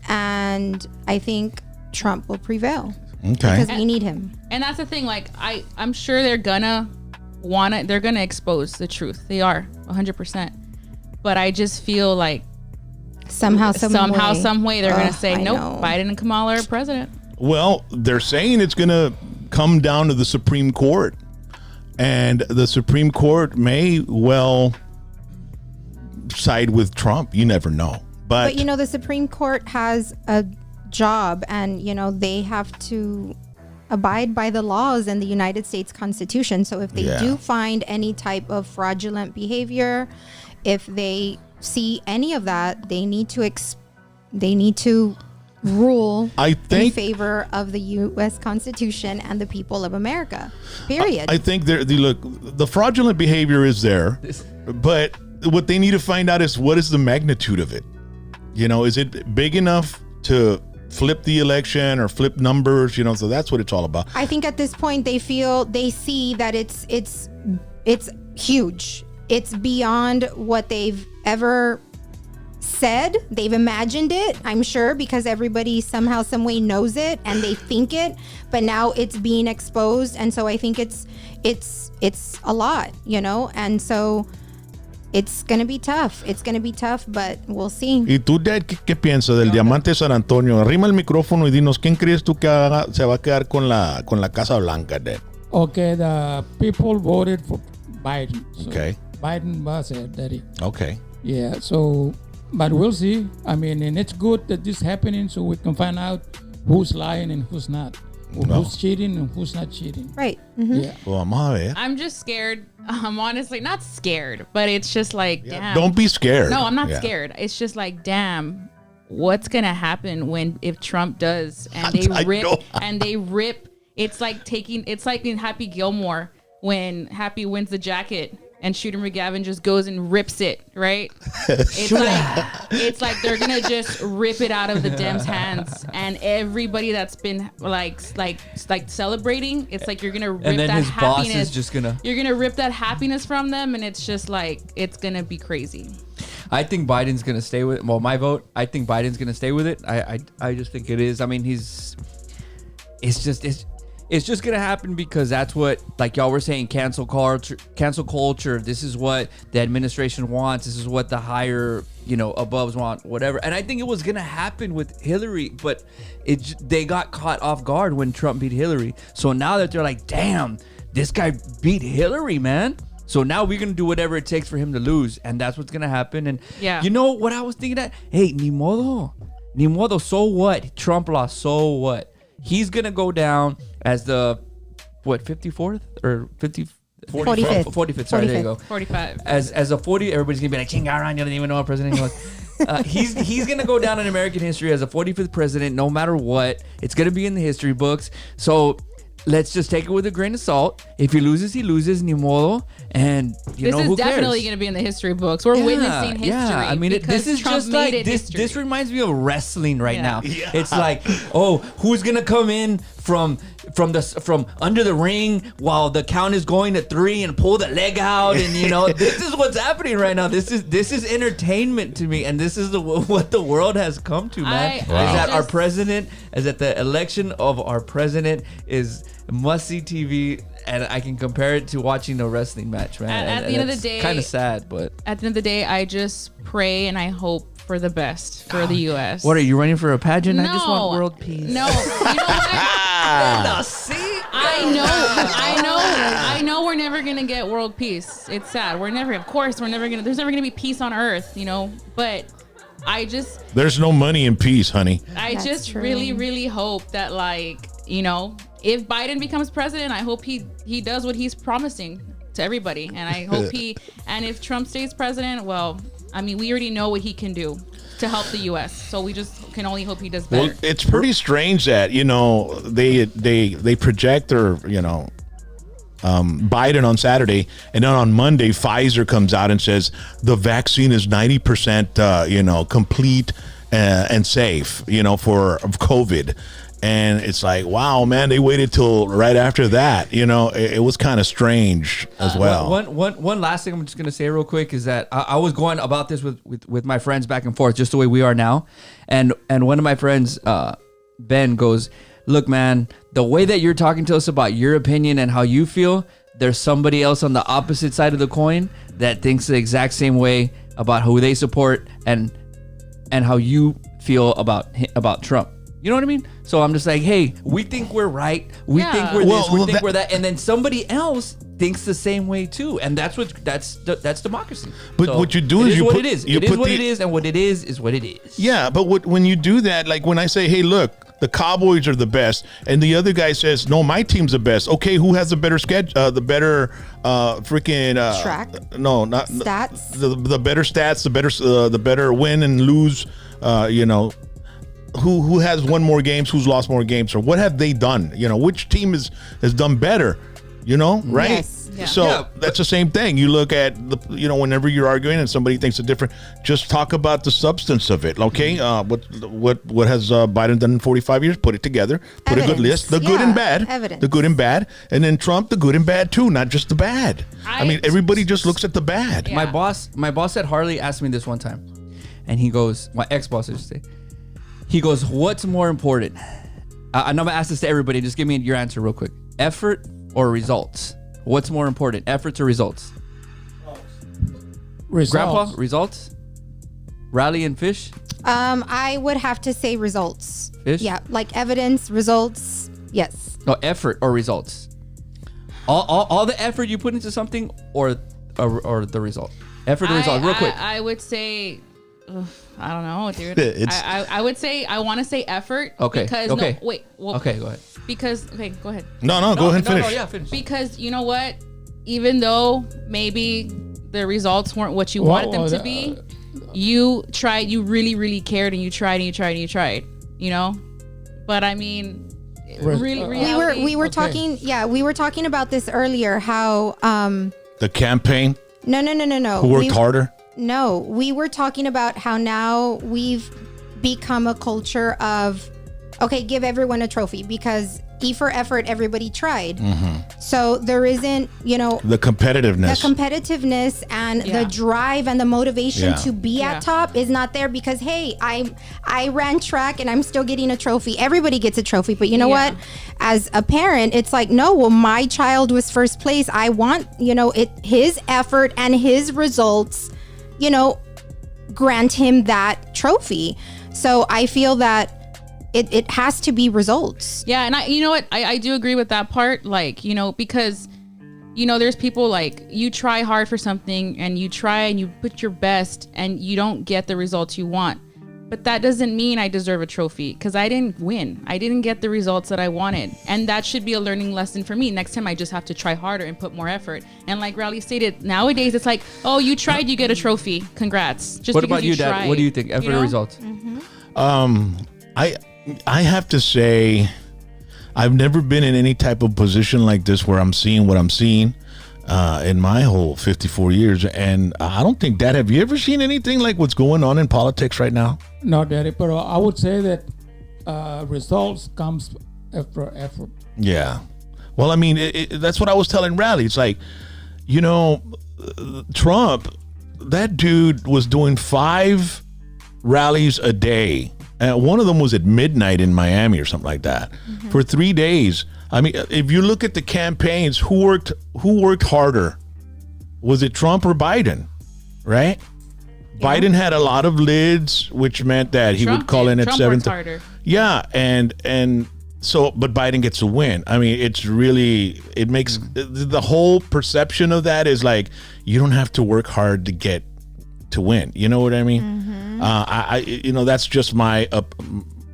S2: And I think Trump will prevail.
S1: Okay.
S2: Because we need him.
S5: And that's the thing. Like I'm sure they're gonna expose the truth. They are 100%. But I just feel like
S2: Somehow,
S5: some way they're gonna say
S2: I
S5: nope.
S2: know.
S5: Biden and Kamala are president.
S1: Well, they're saying it's going to come down to the Supreme Court. And the Supreme Court may well side with Trump. You never know. But
S2: the Supreme Court has a job, and they have to abide by the laws and the United States Constitution. So if they do find any type of fraudulent behavior, if they see any of that, they need to rule in favor of the U.S. Constitution and the people of America. Period.
S1: I think the fraudulent behavior is there, but what they need to find out is what is the magnitude of it. Is it big enough to flip the election or flip numbers? So that's what it's all about.
S2: I think at this point they see that it's huge. It's beyond what they've ever said. They've imagined it, I'm sure, because everybody somehow, some way knows it and they think it, but now it's being exposed. And so I think it's a lot, and so it's going to be tough. It's going to be tough, but we'll see.
S1: ¿Y tú, Dad, qué piensas del diamante San Antonio? Arrima el micrófono y dinos, ¿quién crees tú que se va a quedar con la Casa Blanca, Dad?
S4: Okay, the people voted for Biden. So
S1: Okay.
S4: Biden was it, Daddy.
S1: Okay.
S4: Yeah, so, but we'll see. I mean, and it's good that this is happening so we can find out who's lying and who's not. Who's cheating and who's not cheating.
S2: Right.
S4: Yeah.
S1: Well, vamos a ver.
S5: I'm just scared. I'm honestly not scared, but it's just like, damn.
S1: Don't be scared.
S5: No, I'm not scared. It's just like, damn, what's gonna happen if Trump does and they rip? It's like in Happy Gilmore when Happy wins the jacket and Shooter McGavin just goes and rips it, right? It's like they're gonna just rip it out of the Dems' hands, and everybody that's been like celebrating, it's like you're gonna rip
S3: And then
S5: that
S3: his boss
S5: happiness.
S3: is just gonna.
S5: You're gonna rip that happiness from them, and it's just like it's gonna be crazy.
S3: I think Biden's gonna stay with. Well, my vote. I think Biden's gonna stay with it. I just think it is. I mean, it's just gonna happen because that's what, like y'all were saying, cancel culture. This is what the administration wants. This is what the higher, aboves want, whatever. And I think it was gonna happen with Hillary, but they got caught off guard when Trump beat Hillary. So now that they're like, damn, this guy beat Hillary, man. So now we're gonna do whatever it takes for him to lose, and that's what's gonna happen. And you know what I was thinking that, hey, ni modo. So what? Trump lost. So what? He's gonna go down as the 54th or 45th. 45th. Sorry, there you go.
S5: 45.
S3: As a 40, everybody's gonna be like, chingaran, you don't even know what president he was. He's gonna go down in American history as a 45th president, no matter what. It's gonna be in the history books. So let's just take it with a grain of salt. If he loses, ni modo. And who cares?
S5: This is definitely going to be in the history books. We're witnessing history.
S3: Yeah, I mean, this is
S5: Trump
S3: just like
S5: history.
S3: this reminds me of wrestling right now. Yeah. It's like, oh, who's gonna come in from under the ring while the count is going to 3 and pull the leg out, and this is what's happening right now. This is entertainment to me, and this is what the world has come to, man. Is that our president? Is that the election of our president is must-see TV, and I can compare it to watching a wrestling match, man.
S5: At the end of the day,
S3: kind of sad, but
S5: at the end of the day, I just pray and I hope for the best for the U.S.
S3: What are you running for a pageant?
S5: No.
S3: I just want world peace.
S5: No, you know what? I know we're never gonna get world peace. It's sad. There's never gonna be peace on earth, you know, but
S1: there's no money in peace, honey.
S5: I just
S2: true.
S5: really, really hope that, like, you know, if Biden becomes president, I hope he does what he's promising to everybody. And I hope and if Trump stays president, well, I mean, we already know what he can do to help the U.S. So we just can only hope he does better.
S1: Well, it's pretty strange that, you know, they project their, you know, Biden on Saturday, and then on Monday, Pfizer comes out and says the vaccine is 90%, you know, complete and safe, you know, for COVID. And it's like, wow, man, they waited till right after that. You know, it was kind of strange as well.
S3: One last thing I'm just going to say real quick is that I was going about this with my friends back and forth, just the way we are now. And one of my friends, Ben, goes, look, man, the way that you're talking to us about your opinion and how you feel, there's somebody else on the opposite side of the coin that thinks the exact same way about who they support and how you feel about Trump. You know what I mean? So I'm just like, hey, we think we're right. We think we're this. We think we're that. And then somebody else thinks the same way too. And that's democracy.
S1: But so what you do is
S3: what it is. It is what it is, and what it is what it is.
S1: Yeah, but when you do that, like when I say, hey, look, the Cowboys are the best, and the other guy says, no, my team's the best. Okay, who has the better schedule? The better freaking
S2: track?
S1: No, not
S2: Stats.
S1: The better stats. The better win and lose. You know. Who has won more games? Who's lost more games? Or what have they done? You know, which team has done better? You know, right?
S2: Yes.
S5: Yeah.
S1: So that's the same thing. You look at you know, whenever you're arguing and somebody thinks it's different, just talk about the substance of it. Okay, what has Biden done in 45 years? Put it together. Put a good list. The good and bad.
S2: Evidence.
S1: The good and bad, and then Trump, the good and bad too, not just the bad. I mean, everybody just looks at the bad.
S5: Yeah.
S3: My boss at Harley asked me this one time, and he goes, my ex-boss, I should say. He goes, what's more important? I'm going to ask this to everybody. Just give me your answer real quick. Effort or results? What's more important, efforts or results?
S4: Results.
S3: Grandpa, results? Rally and fish?
S2: I would have to say results.
S3: Fish?
S2: Yeah, like evidence, results. Yes.
S3: No, effort or results? All the effort you put into something or the result? Effort or result? Real quick.
S5: I would say... I don't know, dude. I would say I want to say effort.
S3: Okay.
S5: Because
S3: okay.
S5: No, wait. Well,
S3: okay, go ahead.
S5: Because go ahead.
S1: No, go ahead and finish.
S3: No, yeah, finish.
S5: Because you know what? Even though maybe the results weren't what you wanted them to be, you tried. You really, really cared, and you tried, and you tried, and you tried. You know. But I mean, really,
S2: we were talking. Yeah, we were talking about this earlier. How
S1: the campaign.
S2: No.
S1: Who worked harder?
S2: No, we were talking about how now we've become a culture of, okay, give everyone a trophy because E for effort, everybody tried. Mm-hmm. So there isn't, you know,
S1: the
S2: competitiveness and the drive and the motivation to be at top is not there because, hey, I ran track and I'm still getting a trophy. Everybody gets a trophy, but you know what? As a parent, it's like, no, well, my child was first place. I want, you know, his effort and his results, you know, grant him that trophy. So I feel that it has to be results.
S5: Yeah, and you know what? I do agree with that part. Like, you know, because, you know, there's people like you try hard for something and you try and you put your best and you don't get the results you want. But that doesn't mean I deserve a trophy because I didn't win. I didn't get the results that I wanted. And that should be a learning lesson for me. Next time I just have to try harder and put more effort. And like Raleigh stated, nowadays it's like, oh, you tried, you get a trophy. Congrats. Just
S3: what about you, Dad?
S5: tried.
S3: What do you think? Effort or results?
S5: Mm-hmm.
S1: I have to say, I've never been in any type of position like this where I'm seeing what I'm seeing in my whole 54 years. And I don't think, Dad, have you ever seen anything like what's going on in politics right now?
S4: No, Daddy, but I would say that results comes after effort.
S1: Yeah. Well, I mean, that's what I was telling Raleigh. It's like, you know, Trump, that dude was doing 5 rallies a day. One of them was at midnight in Miami or something like that for 3 days. I mean, if you look at the campaigns, who worked harder? Was it Trump or Biden? Right? Biden had a lot of lids, which meant that he
S5: Trump
S1: would call
S5: did.
S1: in at
S5: Trump
S1: 7.
S5: works harder.
S1: Yeah, and so, but Biden gets a win. I mean, it's really, it makes the whole perception of that is like you don't have to work hard to get to win. You know what I mean? That's just my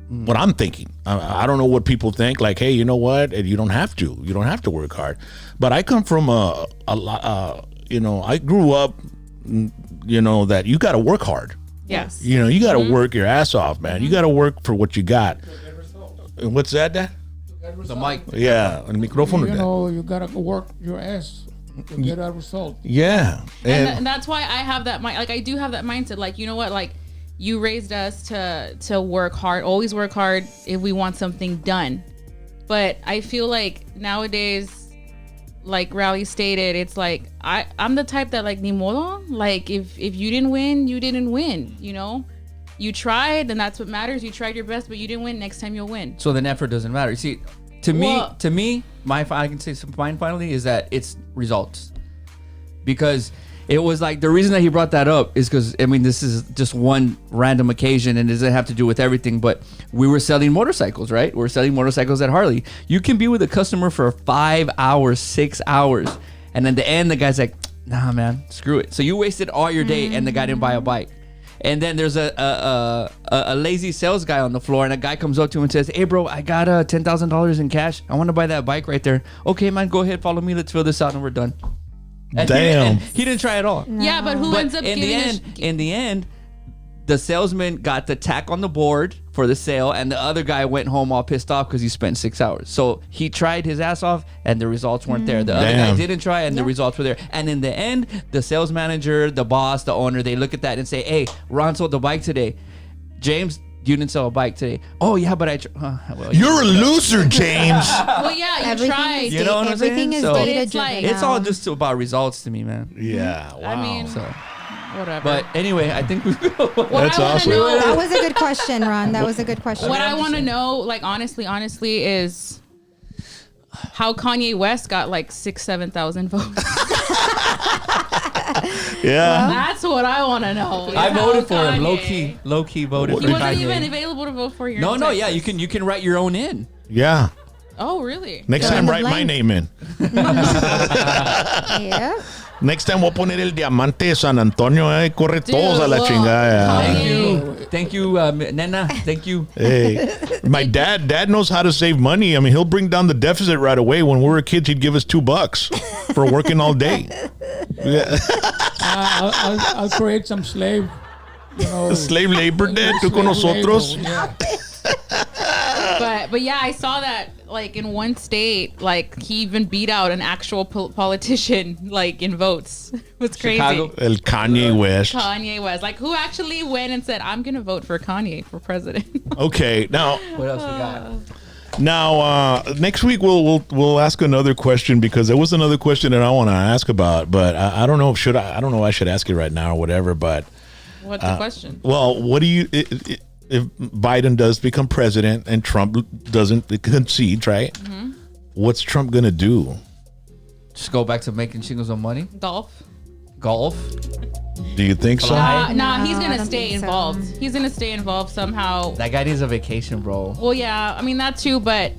S1: what I'm thinking. I don't know what people think. Like, hey, you know what? You don't have to. You don't have to work hard. But I come from a lot. I grew up. That you got to work hard.
S5: Yes.
S1: You got to work your ass off, man. You got to work for what you got. What's that, Dad?
S3: The mic.
S1: Yeah, el micrófono.
S4: You gotta work your ass to get a result.
S1: Yeah,
S5: And that's why I have that mind. Like, I do have that mindset. Like, you know what? Like, you raised us to work hard, always work hard if we want something done. But I feel like nowadays, like Rowley stated, it's like I'm the type that, like, ni modo. Like, if you didn't win, you didn't win. You tried, and that's what matters. You tried your best, but you didn't win. Next time you'll win.
S3: So then effort doesn't matter. You see, to me, I can say mine finally is that it's results, because it was like the reason that he brought that up is because, I mean, this is just one random occasion and it doesn't have to do with everything, but we were selling motorcycles, right? We're selling motorcycles at Harley. You can be with a customer for 5 hours, 6 hours, and at the end, the guy's like, nah, man, screw it. So you wasted all your day and the guy didn't buy a bike. And then there's a lazy sales guy on the floor, and a guy comes up to him and says, hey, bro, I got $10,000 in cash. I want to buy that bike right there. Okay, man, go ahead, follow me. Let's fill this out and we're done. And
S1: Damn.
S3: he didn't try at all.
S2: No.
S5: Yeah, but who ends up
S3: in
S5: giving
S3: in the end, the salesman got the tack on the board for the sale, and the other guy went home all pissed off because he spent 6 hours. So he tried his ass off, and the results weren't there. The other guy didn't try, and the results were there. And in the end, the sales manager, the boss, the owner, they look at that and say, hey, Ron sold the bike today. James, you didn't sell a bike today. Oh, yeah, but
S1: You're a loser, James.
S5: Well, yeah, you
S2: Everything
S5: tried.
S2: is
S3: You know what I'm saying?
S2: everything is
S3: So-
S2: data
S5: It's
S2: driven
S5: like-
S3: it's
S2: now.
S3: all just about results to me, man.
S1: Yeah, wow.
S5: I mean,
S3: So,
S5: whatever.
S3: but anyway, I think we
S5: what
S1: That's
S5: I wanna
S1: awesome.
S5: know,
S2: That was a good question, Ron. That was a good question.
S5: what I want to know, like, honestly, is how Kanye West got like 7,000 votes.
S1: Yeah.
S5: That's what I want to know.
S3: I
S5: How
S3: voted for him,
S5: Kanye-
S3: low key voted
S5: He
S3: for
S5: wasn't
S3: Kanye.
S5: even available to vote for here.
S3: No,
S5: in
S3: no,
S5: Texas.
S3: yeah, you can write your own in.
S1: Yeah.
S5: Oh, really?
S1: Next
S2: Fill
S1: time,
S2: in the
S1: write my
S2: blank.
S1: name in.
S2: Yeah.
S1: Next time, voy a poner el diamante de San Antonio. Corre
S5: Dude,
S1: todos a la
S5: look,
S1: chingada.
S3: Thank you, Nena. Thank you.
S1: Hey, my dad knows how to save money. I mean, he'll bring down the deficit right away. When we were kids, he'd give us $2 for working all day. Yeah.
S4: I'll create some slave.
S1: Slave labor, Dad. Tú con nosotros.
S4: Yeah.
S5: But yeah, I saw that like in one state, like he even beat out an actual politician like in votes. It was crazy.
S3: Chicago.
S1: El Kanye West.
S5: Kanye West, like, who actually went and said, "I'm gonna vote for Kanye for president."
S1: Okay, now
S3: What else we got?
S1: next week we'll ask another question, because there was another question that I want to ask about, but I don't know if I don't know if I should ask it right now or whatever. But
S5: What's the question?
S1: well, what do you if Biden does become president and Trump doesn't concede, right?
S5: Mm-hmm.
S1: What's Trump gonna do?
S3: Just go back to making shingles on money.
S5: Golf.
S3: Golf.
S1: Do you think so?
S3: Fly.
S5: Nah, he's
S2: I
S5: gonna
S2: don't
S5: stay
S2: think so.
S5: involved. He's gonna stay involved somehow.
S3: That guy needs a vacation, bro.
S5: Well, yeah, I mean that too, but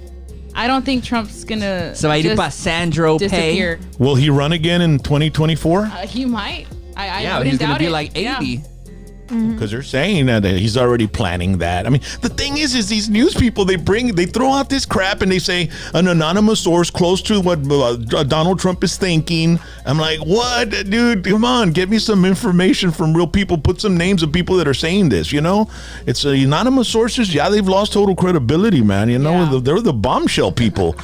S5: I don't think Trump's gonna
S3: So I do
S5: just
S3: pa Sandro Pay.
S5: disappear.
S1: Will he run again in 2024?
S5: He might. I
S3: Yeah,
S5: wouldn't
S3: he's gonna
S5: doubt
S3: be
S5: it.
S3: like 80.
S5: Yeah.
S1: Because they're saying that he's already planning that. I mean, the thing is these news people, they throw out this crap and they say an anonymous source close to what Donald Trump is thinking. I'm like, what, dude? Come on, get me some information from real people. Put some names of people that are saying this. It's anonymous sources. Yeah, they've lost total credibility, man.
S5: Yeah.
S1: They're the bombshell people.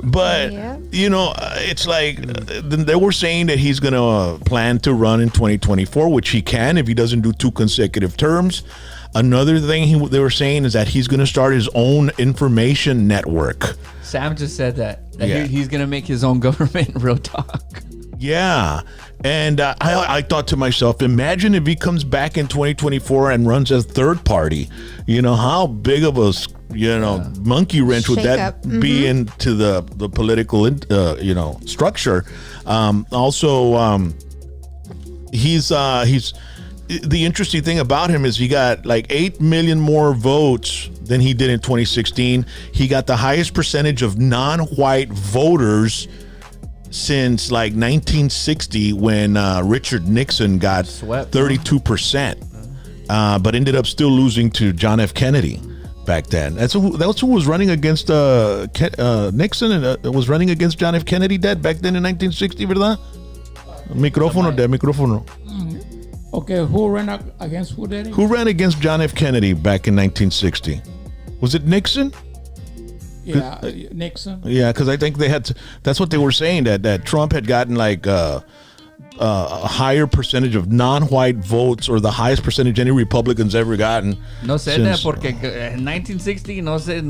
S1: But
S2: Yeah.
S1: it's like they were saying that he's going to plan to run in 2024, which he can if he doesn't do 2 consecutive terms. Another thing they were saying is that he's going to start his own information network.
S3: Sam just said that
S1: Yeah.
S3: he's gonna make his own government. Real talk.
S1: Yeah. And I thought to myself, imagine if he comes back in 2024 and runs as third party. How big of a monkey wrench would that
S2: Shake-up.
S1: be into the political structure. Also, he's the interesting thing about him is he got like 8 million more votes than he did in 2016. He got the highest percentage of non-white voters since like 1960 when Richard Nixon got
S3: Swept.
S1: 32%, but ended up still losing to John F. Kennedy back then. That's who was running against Nixon and was running against John F. Kennedy back then in 1960, ¿verdad? Micrófono.
S4: Okay, who ran against who, Daddy?
S1: Who ran against John F. Kennedy back in 1960? Was it Nixon?
S4: Yeah, Nixon.
S1: Yeah, because I think they had. That's what they were saying, that Trump had gotten like a higher percentage of non-white votes, or the highest percentage any Republicans ever gotten.
S3: No sé,
S1: since,
S3: porque en 1960 no sé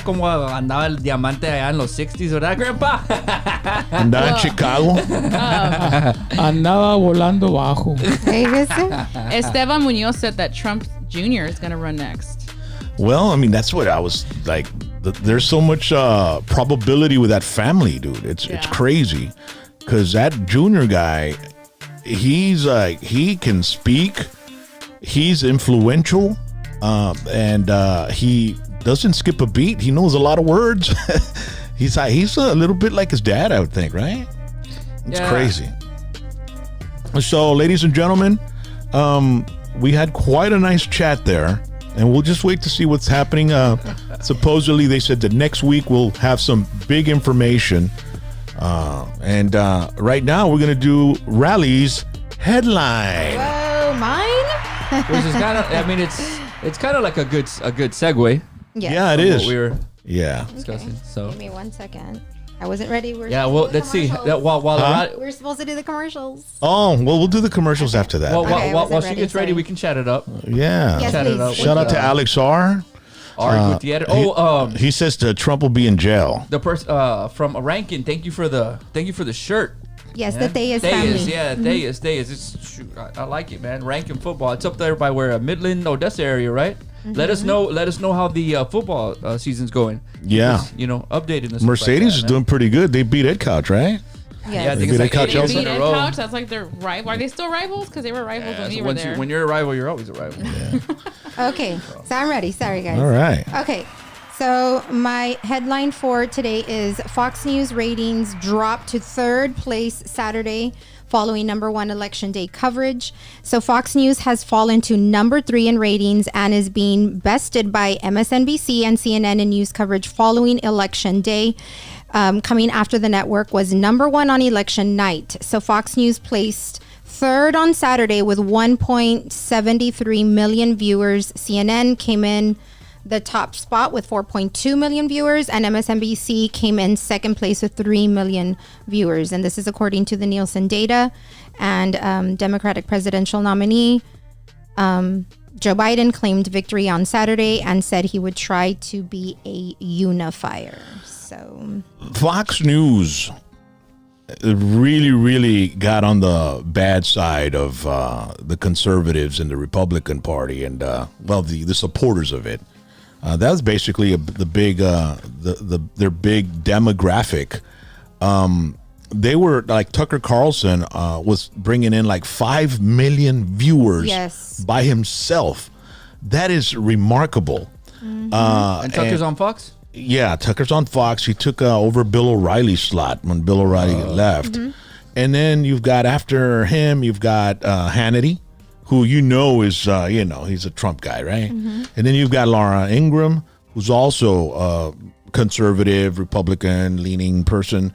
S3: cómo andaba el diamante allá en los 60s, ¿verdad, Grandpa?
S1: Andaba en Chicago.
S4: Andaba volando bajo.
S2: Hey, listen.
S5: Esteban Munoz said that Trump Jr. is going to run next.
S1: Well, I mean, that's what I was like. There's so much probability with that family, dude. It's crazy. Because that junior guy, he's like, he can speak, he's influential, and he doesn't skip a beat. He knows a lot of words. He's a little bit like his dad, I would think, right? It's crazy. So, ladies and gentlemen, we had quite a nice chat there, and we'll just wait to see what's happening. Supposedly, they said that next week we'll have some big information. And right now we're gonna do Rally's headline.
S2: Whoa, mine?
S3: Which is kind of, I mean, it's kind of like a good segue.
S2: Yes.
S1: Yeah, it
S3: from
S1: is.
S3: What we were
S1: Yeah.
S3: discussing.
S2: Okay.
S3: So
S2: Give me 1 second. I wasn't ready.
S3: let's see. That while
S2: We're supposed to do the commercials.
S1: Oh, well, we'll do the commercials after that.
S3: while
S2: Okay, I
S3: while
S2: wasn't
S3: she
S2: ready,
S3: gets ready,
S2: sorry.
S3: we can chat it up.
S1: Yeah.
S2: Yes,
S3: Chat it
S2: please.
S3: up.
S1: Shout out to Alex R.
S3: Ari Gutierrez.
S1: He says that Trump will be in jail.
S3: The person from Rankin. Thank you for the shirt.
S2: Yes,
S3: Yeah.
S2: the Thayas family.
S3: Thayas. It's shoot, I like it, man. Rankin football. It's up there by where Midland, Odessa area, right? Let us know how the football season's going.
S1: Yeah.
S3: Just, updating us.
S1: Mercedes is doing pretty good. They beat Ed Couch, right?
S3: Yeah, I
S2: Yes.
S3: think
S1: They
S3: it's
S1: beat
S3: like
S1: Ed Couch
S3: 8
S1: also?
S3: games
S5: Beat
S3: in a
S5: Ed
S3: row.
S5: Couch, that's like their rival. Are they still rivals? Because they were rivals when we were there.
S3: When you're a rival, you're always a rival.
S2: Okay, so I'm ready. Sorry, guys.
S1: All right.
S2: Okay, so my headline for today is Fox News ratings dropped to third place Saturday following number one election day coverage. So Fox News has fallen to number 3 in ratings and is being bested by MSNBC and CNN in news coverage following election day. Coming after the network was number 1 on election night. So Fox News placed third on Saturday with 1.73 million viewers. CNN came in the top spot with 4.2 million viewers, and MSNBC came in second place with 3 million viewers. And this is according to the Nielsen data. And Democratic presidential nominee Joe Biden claimed victory on Saturday and said he would try to be a unifier. So
S1: Fox News really, really got on the bad side of the conservatives and the Republican Party, and the supporters of it. That was basically their big demographic. They were like Tucker Carlson was bringing in like 5 million viewers
S2: Yes.
S1: by himself. That is remarkable.
S2: Mm-hmm.
S3: And Tucker's on Fox?
S1: Yeah, Tucker's on Fox. He took over Bill O'Reilly's slot when Bill O'Reilly left.
S2: Mm-hmm.
S1: And then you've got after him, you've got Hannity, who is, he's a Trump guy, right?
S2: Mm-hmm.
S1: And then you've got Laura Ingraham, who's also a conservative, Republican-leaning person.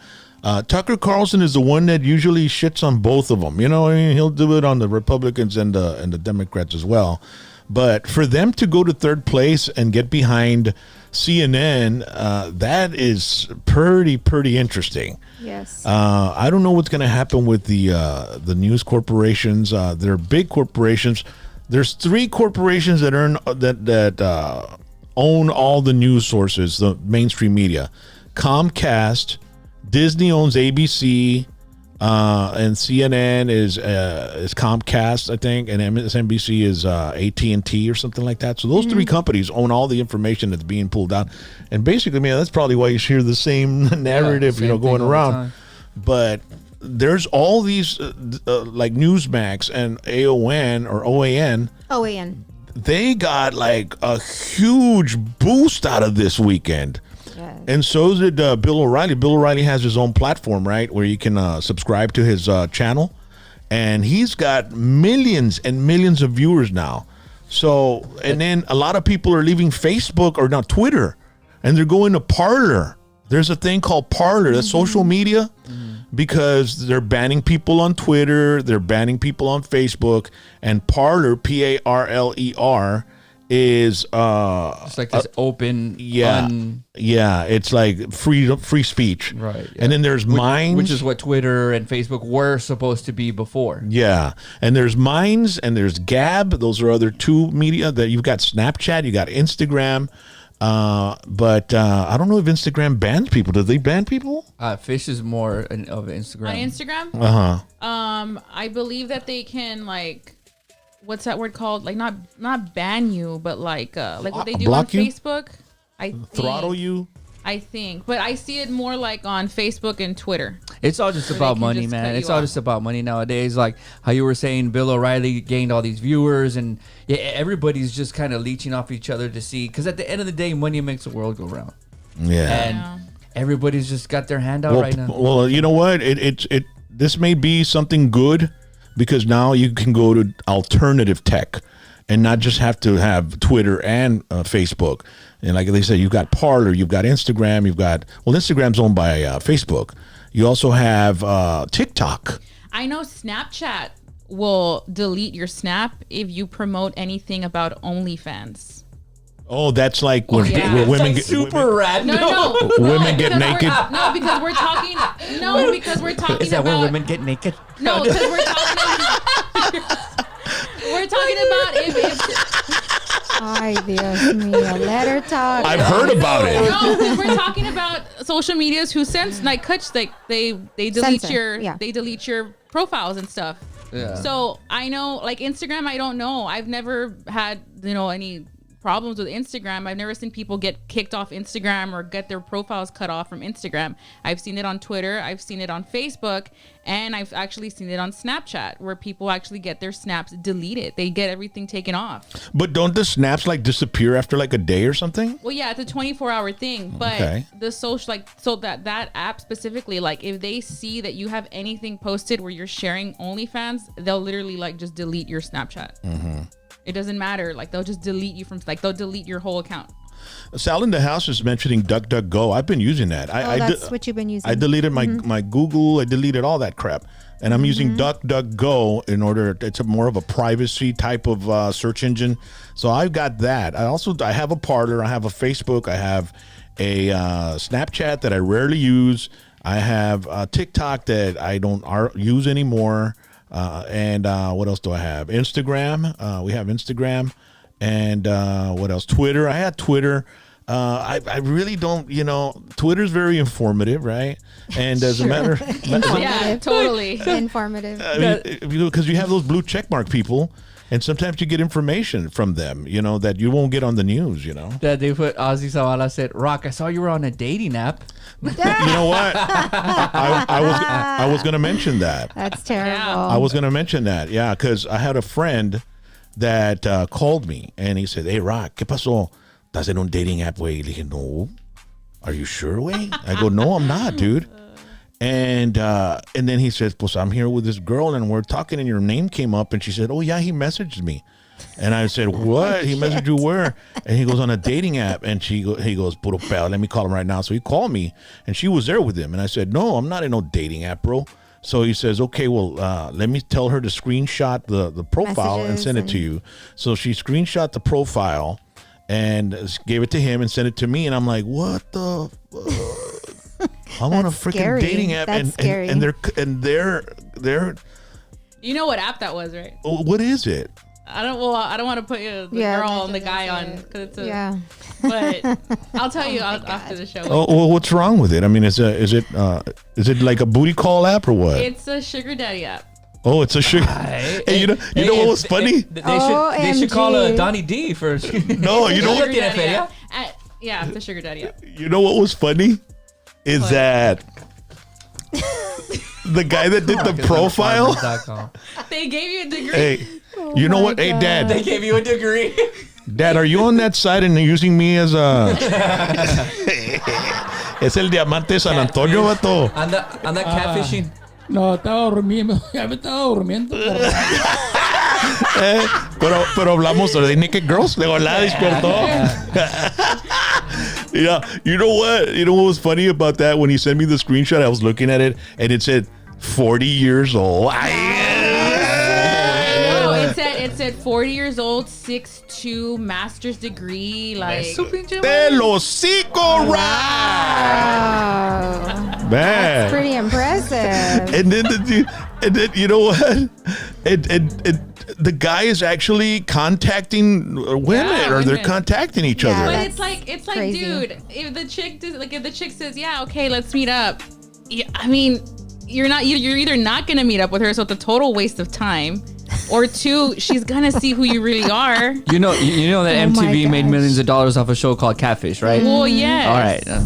S1: Tucker Carlson is the one that usually shits on both of them. He'll do it on the Republicans and the Democrats as well. But for them to go to third place and get behind CNN, that is pretty interesting.
S2: yes.
S1: I don't know what's going to happen with the news corporations. They're big corporations. There's 3 corporations that own all the news sources, the mainstream media. Comcast, Disney owns ABC, and CNN is Comcast, I think, and MSNBC is AT&T or something like that. So those 3 companies own all the information that's being pulled out. And basically, man, that's probably why you hear the same narrative,
S3: same thing
S1: going
S3: all the
S1: around.
S3: time.
S1: But there's all these like Newsmax and AON or OAN.
S2: OAN.
S1: They got like a huge boost out of this weekend.
S2: Yes.
S1: And so did Bill O'Reilly. Bill O'Reilly has his own platform, right, where you can subscribe to his channel. And he's got millions and millions of viewers now. So, and then a lot of people are leaving Facebook or not Twitter, and they're going to Parler. There's a thing called Parler, that's social media, because they're banning people on Twitter, they're banning people on Facebook, and Parler, Parler, is
S3: It's like this open,
S1: it's like free speech,
S3: right? Yeah.
S1: And then there's Minds,
S3: which is what Twitter and Facebook were supposed to be before.
S1: Yeah, and there's Minds and there's Gab. Those are other two media that you've got. Snapchat, you got Instagram. But I don't know if Instagram bans people. Do they ban people?
S3: Fish is more of Instagram.
S5: On Instagram? I believe that they can like, what's that word called? Like not ban you, but like what they do on
S1: Block you?
S5: Facebook. I think,
S1: Throttle you?
S5: I think, but I see it more like on Facebook and Twitter.
S3: It's all just
S5: Where
S3: about
S5: they can
S3: money,
S5: just
S3: man.
S5: cut
S3: It's
S5: you
S3: all
S5: off.
S3: just about money nowadays. Like how you were saying, Bill O'Reilly gained all these viewers, and everybody's just kind of leeching off each other to see. Because at the end of the day, money makes the world go round.
S1: Yeah.
S3: And everybody's just got their hand out right now.
S1: Well, you know what? This may be something good because now you can go to alternative tech and not just have to have Twitter and Facebook. And like they said, you've got Parler, you've got Instagram, Instagram's owned by Facebook. You also have TikTok.
S5: I know Snapchat will delete your snap if you promote anything about OnlyFans.
S1: Oh, that's like when,
S5: Yeah.
S1: when women
S3: It's
S1: get
S3: like super rad.
S5: No.
S1: Women get
S5: because
S1: naked?
S5: No, because we're talking. No, because we're talking
S3: Is that
S5: about.
S3: where women get naked?
S5: No, because we're talking. We're talking about if
S2: Ay, Dios mío. Let her talk.
S1: I've heard about it.
S5: no, because we're talking about social medias who sense like cuts like they delete
S2: Censor,
S5: they delete your profiles and stuff.
S3: Yeah.
S5: So I know like Instagram, I don't know. I've never had any problems with Instagram. I've never seen people get kicked off Instagram or get their profiles cut off from Instagram. I've seen it on Twitter, I've seen it on Facebook, and I've actually seen it on Snapchat where people actually get their snaps deleted. They get everything taken off.
S1: But don't the snaps like disappear after like a day or something?
S5: Well, yeah, it's a 24-hour thing, but
S1: Okay.
S5: the social that app specifically, like if they see that you have anything posted where you're sharing OnlyFans, they'll literally like just delete your Snapchat. Mm-hmm. It doesn't matter. Like they'll just delete you they'll delete your whole account.
S1: Sal in the house is mentioning DuckDuckGo. I've been using that.
S2: That's what you've been using.
S1: I deleted my Google. I deleted all that crap, and I'm using DuckDuckGo in order. It's more of a privacy type of search engine. So I've got that. I have a Parler. I have a Facebook. I have a Snapchat that I rarely use. I have TikTok that I don't use anymore. And what else do I have? Instagram. We have Instagram. And what else? Twitter. I had Twitter. I really don't, Twitter's very informative, right? And as a matter
S5: Yeah, totally.
S2: Informative.
S1: because you have those blue checkmark people, and sometimes you get information from them, that you won't get on the news,
S3: That they put Ozzy Zavala said, Rock, I saw you were on a dating app.
S1: You know what? I was going to mention that.
S2: That's terrible.
S1: I was going to mention that, yeah, because I had a friend that called me, and he said, "Hey, Rock, ¿qué pasó? ¿Estás en un dating app, güey?" Le dije, "No." "Are you sure, güey?" I go, "No, I'm not, dude." And then he says, "Pues I'm here with this girl, and we're talking, and your name came up." And she said, "Oh, yeah, he messaged me." And I said, "What? He messaged you where?" And he goes, "On a dating app." And he goes, "Puro pedo, let me call him right now." So he called me, and she was there with him. And I said, "No, I'm not in no dating app, bro." So he says, "Okay, well, let me tell her to screenshot the profile and
S2: Messages
S1: send it to you." So she screenshot the profile and gave it to him and sent it to me. And I'm like, "What the fuck?" I'm on a freaking
S2: scary.
S1: dating app,
S2: That's scary.
S1: and they're
S5: You know what app that was, right?
S1: what is it?
S5: I don't want to put the girl and the guy on because it's a.
S2: Yeah.
S5: But I'll tell you after the show.
S1: Oh, well, what's wrong with it? I mean, is it like a booty call app or what?
S5: It's a sugar daddy app.
S1: Oh, it's a sugar. Hey, you know what was funny?
S3: They should call
S2: OMG.
S3: Donnie D for.
S1: No, you know
S3: Sugar
S1: what?
S3: daddy app.
S5: Yeah, it's a sugar daddy app.
S1: You know what was funny? Is
S5: What?
S1: that the guy that did the profile.
S5: They gave you a degree.
S1: Hey, you know what? Hey, Dad.
S3: They gave you a degree.
S1: Dad, are you on that side and using me as a... Es el diamante San Antonio, vato.
S3: Anda catfishing.
S4: No, estaba durmiendo. Ya me estaba durmiendo.
S1: Pero hablamos de Naked Girls. De volada despertó. Yeah, you know what? You know what was funny about that? When he sent me the screenshot, I was looking at it, and it said 40 years old.
S5: It said 40 years old, 6'2", master's degree, like.
S1: Del hocico,
S2: Wow.
S1: Man.
S2: That's pretty impressive.
S1: And then you know what? The guy is actually contacting women, or they're
S5: women.
S1: contacting each
S2: Yeah,
S1: other.
S5: But
S2: That's
S5: it's like,
S2: crazy.
S5: dude, if the chick says, yeah, okay, let's meet up. Yeah, I mean, you're either not gonna meet up with her, so it's a total waste of time, or two, she's gonna see who you really are.
S3: You know that
S2: Oh my
S3: MTV made
S2: gosh.
S3: millions of dollars off a show called Catfish, right?
S5: Well, yes.
S3: All right, I'm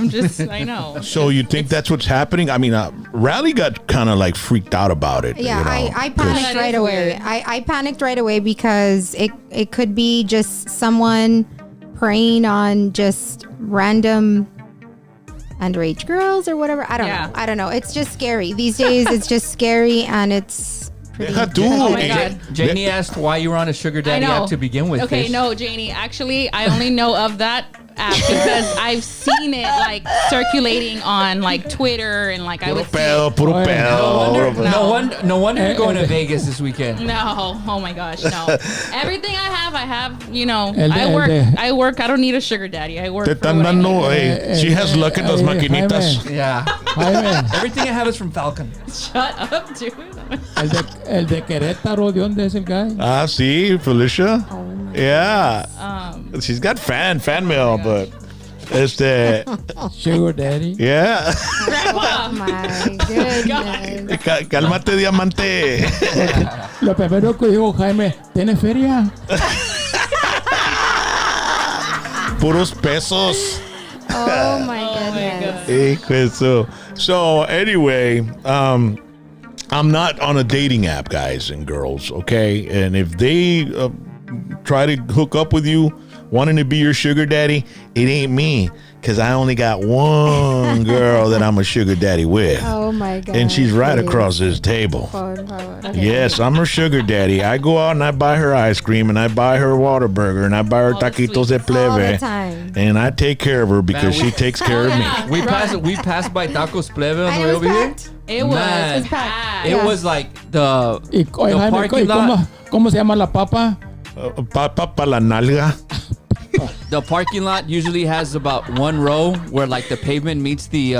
S3: just saying.
S5: I know.
S1: So you think that's what's happening? I mean, Riley got kind of like freaked out about it.
S2: Yeah,
S1: you know,
S2: I
S1: 'cause-
S2: panicked
S5: That
S2: right
S5: is
S2: away.
S5: weird.
S2: I panicked right away because it could be just someone preying on just random underage girls or whatever. I don't
S5: Yeah.
S2: know. I don't know. It's just scary. These days it's just scary and it's pretty
S1: Deja tú.
S5: Oh my
S1: Eh,
S5: God.
S3: Janie asked why you were on a sugar daddy
S5: I know.
S3: app to begin with.
S5: Okay,
S3: Fish.
S5: no, Janie. Actually, I only know of that app because I've seen it like circulating on like Twitter and like I
S1: Puro
S5: would see
S1: pedo,
S5: it.
S1: puro
S4: Oh, yeah.
S1: pedo.
S3: No wonder you're going to Vegas this weekend.
S5: No, oh my gosh, no. Everything I have, you know,
S4: El de-
S5: I work. I don't need a sugar daddy. I work
S1: Te
S5: for
S1: están
S5: what I
S1: dando,
S5: need.
S1: hey, she has luck at las maquinitas.
S4: Jaime,
S3: Yeah.
S4: Jaime,
S3: Everything I have is from Falcon.
S5: Shut up, dude.
S4: el de Querétaro, ¿de dónde es el guy?
S1: Ah, sí, Felicia. Yeah. She's got fan mail, but
S4: Sugar daddy.
S1: yeah.
S2: Oh my goodness.
S1: Cálmate, diamante.
S4: Lo primero que dijo Jaime, ¿tiene feria?
S1: Puros pesos.
S2: Oh my goodness.
S1: Hijo eso. So anyway, I'm not on a dating app, guys and girls, okay? And if they try to hook up with you, wanting to be your sugar daddy, it ain't me, because I only got one girl that I'm a sugar daddy with.
S2: Oh my god.
S1: And she's right across this table.
S2: Okay.
S1: Yes, I'm her sugar daddy. I go out and I buy her ice cream, and I buy her Whataburger, and I buy her
S5: All the
S1: taquitos de
S5: sweets.
S2: All the
S1: plebe.
S2: time.
S1: And I take care of her because
S3: Man,
S1: she takes care of me.
S3: We passed by Tacos Plebe on
S2: And
S3: the
S2: it
S3: way
S2: was
S3: over here.
S2: packed.
S5: It was.
S3: Man.
S5: It was packed.
S3: It
S2: Yeah.
S3: was like the
S4: Oye, Jaime,
S3: parking lot.
S4: ¿cómo se llama la papa?
S1: Papa pa la nalga.
S3: The parking lot usually has about one row where like the pavement meets the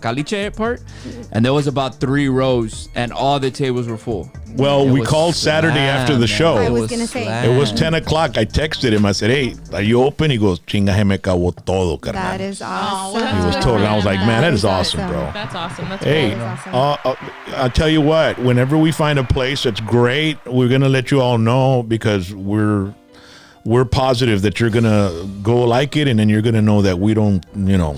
S3: caliche part, and there was about 3 rows, and all the tables were full.
S1: Well,
S3: It
S1: we
S3: was
S1: called Saturday after the
S3: slammed,
S1: show.
S2: I
S3: man.
S2: was gonna say.
S1: It was
S3: slammed.
S1: 10 o'clock. I texted him. I said, hey, are you open? He goes, chinga, se me acabó todo, carnal.
S2: That is awesome.
S5: well,
S1: He was
S5: that's
S1: told.
S5: good
S1: And I was
S5: for
S1: like,
S5: him.
S1: man, that is
S2: That is
S1: awesome,
S2: awesome.
S1: bro.
S5: That's awesome. That's
S1: Hey,
S5: great.
S2: That is awesome.
S1: I'll tell you what, whenever we find a place that's great, we're going to let you all know, because we're positive that you're going to go like it, and then you're going to know that we don't,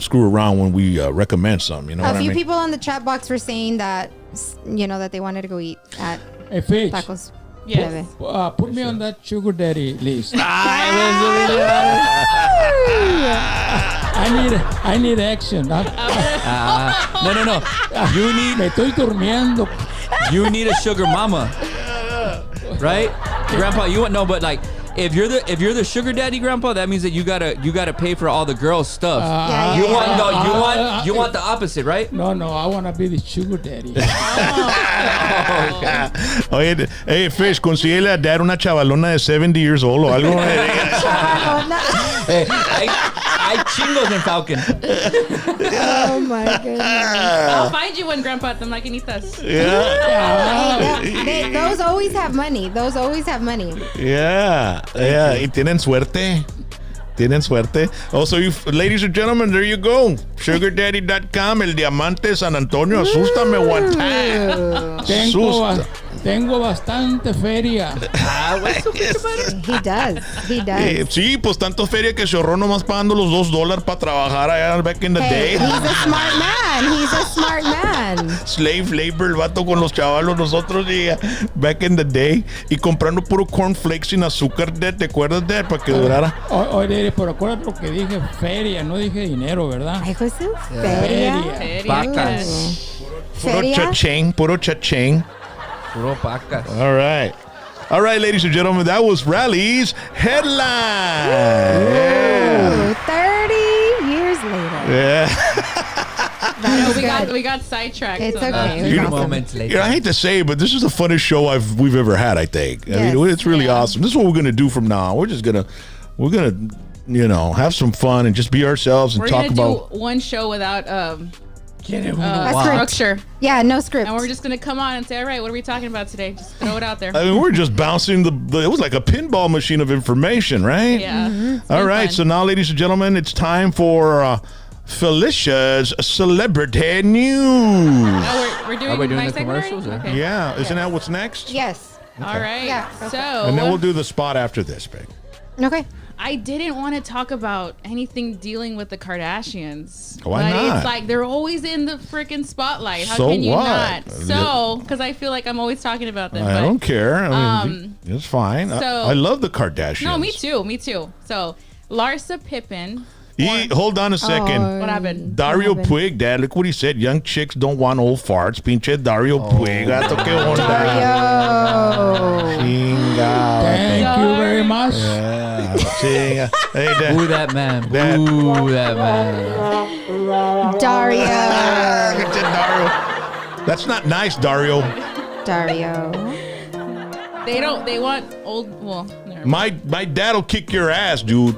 S1: screw around when we recommend something. You know
S2: A
S1: what I
S2: few
S1: mean?
S2: people on the chat box were saying that, that they wanted to go eat at
S4: Hey, Fish,
S2: Tacos.
S5: Yes.
S2: Plebe.
S4: put me on that sugar daddy list. I need action.
S3: No.
S4: Me estoy durmiendo.
S3: You need a sugar mama, right, Grandpa? You want no, but like if you're the sugar daddy, Grandpa, that means that you gotta pay for all the girls' stuff.
S2: Yeah,
S3: you
S2: yeah,
S3: want
S2: yeah.
S3: you want the opposite, right?
S4: No, I want to be the sugar daddy.
S1: Oye, hey, Fish, consíguele a Dad una chavalona de 70 years old o algo.
S3: Hey, I chingos in Falcon.
S2: Oh my goodness.
S5: I'll find you one, Grandpa, at the maquinitas.
S1: Yeah.
S2: Those always have money.
S1: Yeah. Y tienen suerte. Oh, so you, ladies and gentlemen, there you go. SugarDaddy.com, El Diamante San Antonio. Asústame one time.
S4: Tengo,
S1: Asusta.
S4: Tengo bastante feria.
S2: He does. He does.
S1: Sí, pues tanto feria que se ahorró nomás pagando los $2 para trabajar allá back in the
S2: Hey,
S1: day.
S2: he's a smart man. He's a smart man.
S1: Slave labor, el vato con los chavalos nosotros y back in the day y comprando puro cornflakes sin azúcar, ¿te acuerdas de? Para que durara.
S4: Oye, pero acuérdate lo que dije, feria, no dije dinero, ¿verdad?
S2: Ay, Jesús. Feria.
S5: Feria.
S3: Vacas.
S1: Puro
S2: Feria.
S1: cha-ching, puro cha-ching.
S3: Puro vacas.
S1: All right. All right, ladies and gentlemen, that was Rally's headline. Yeah.
S2: Ooh, 30 years later.
S1: Yeah.
S5: No,
S2: That
S5: we got sidetracked.
S2: It's
S5: so
S2: okay.
S5: that's-
S2: It was
S3: Few
S2: awesome.
S3: moments later.
S1: You know, I hate to say it, but this is the funnest show we've ever had, I think. I
S2: Yes.
S1: mean, it's really
S5: Yeah.
S1: awesome. This is what we're going to do from now on. We're going to, you know, have some fun and just be ourselves and
S5: We're
S1: talk
S5: gonna
S1: about.
S5: do one show without
S2: Wow.
S5: structure,
S2: Yeah, no script.
S5: and we're just gonna come on and say, all right, what are we talking about today? Just throw it out there.
S1: I mean, we're just bouncing it was like a pinball machine of information, right?
S5: Yeah. It's
S1: All
S5: been
S1: right.
S5: fun.
S1: So now, ladies and gentlemen, it's time for Felicia's Celebrity News.
S5: Oh, we're doing,
S3: Are we doing
S5: my
S3: the
S5: segment already?
S3: commercials, or?
S5: Okay.
S1: Yeah. Isn't that what's next?
S2: Yes.
S5: All right.
S2: Yeah, okay.
S5: So
S1: And then we'll do the spot after this, babe.
S2: Okay.
S5: I didn't want to talk about anything dealing with the Kardashians.
S1: Why
S5: but
S1: not?
S5: It's like they're always in the freaking spotlight. How
S1: So
S5: can you
S1: what?
S5: not? So, because I feel like I'm always talking about them.
S1: I
S5: but
S1: don't care. I mean, it's fine.
S5: so-
S1: I love the Kardashians.
S5: No, me too. Me too. So, Larsa Pippen.
S1: Hold on a second.
S5: What happened?
S1: Dario
S2: happened?
S1: Puig, Dad, look what he said. Young chicks don't want old farts. Pinche Dario Puig. Gato, qué onda.
S2: Dario.
S1: Chinga.
S4: Thank you very much.
S1: Yeah, chinga. Hey, Dad.
S3: Boo that man.
S1: That-
S3: Boo that man.
S2: Dario.
S1: Pinche Dario. That's not nice, Dario.
S2: Dario.
S5: They want old. Well, never mind.
S1: My dad will kick your ass, dude.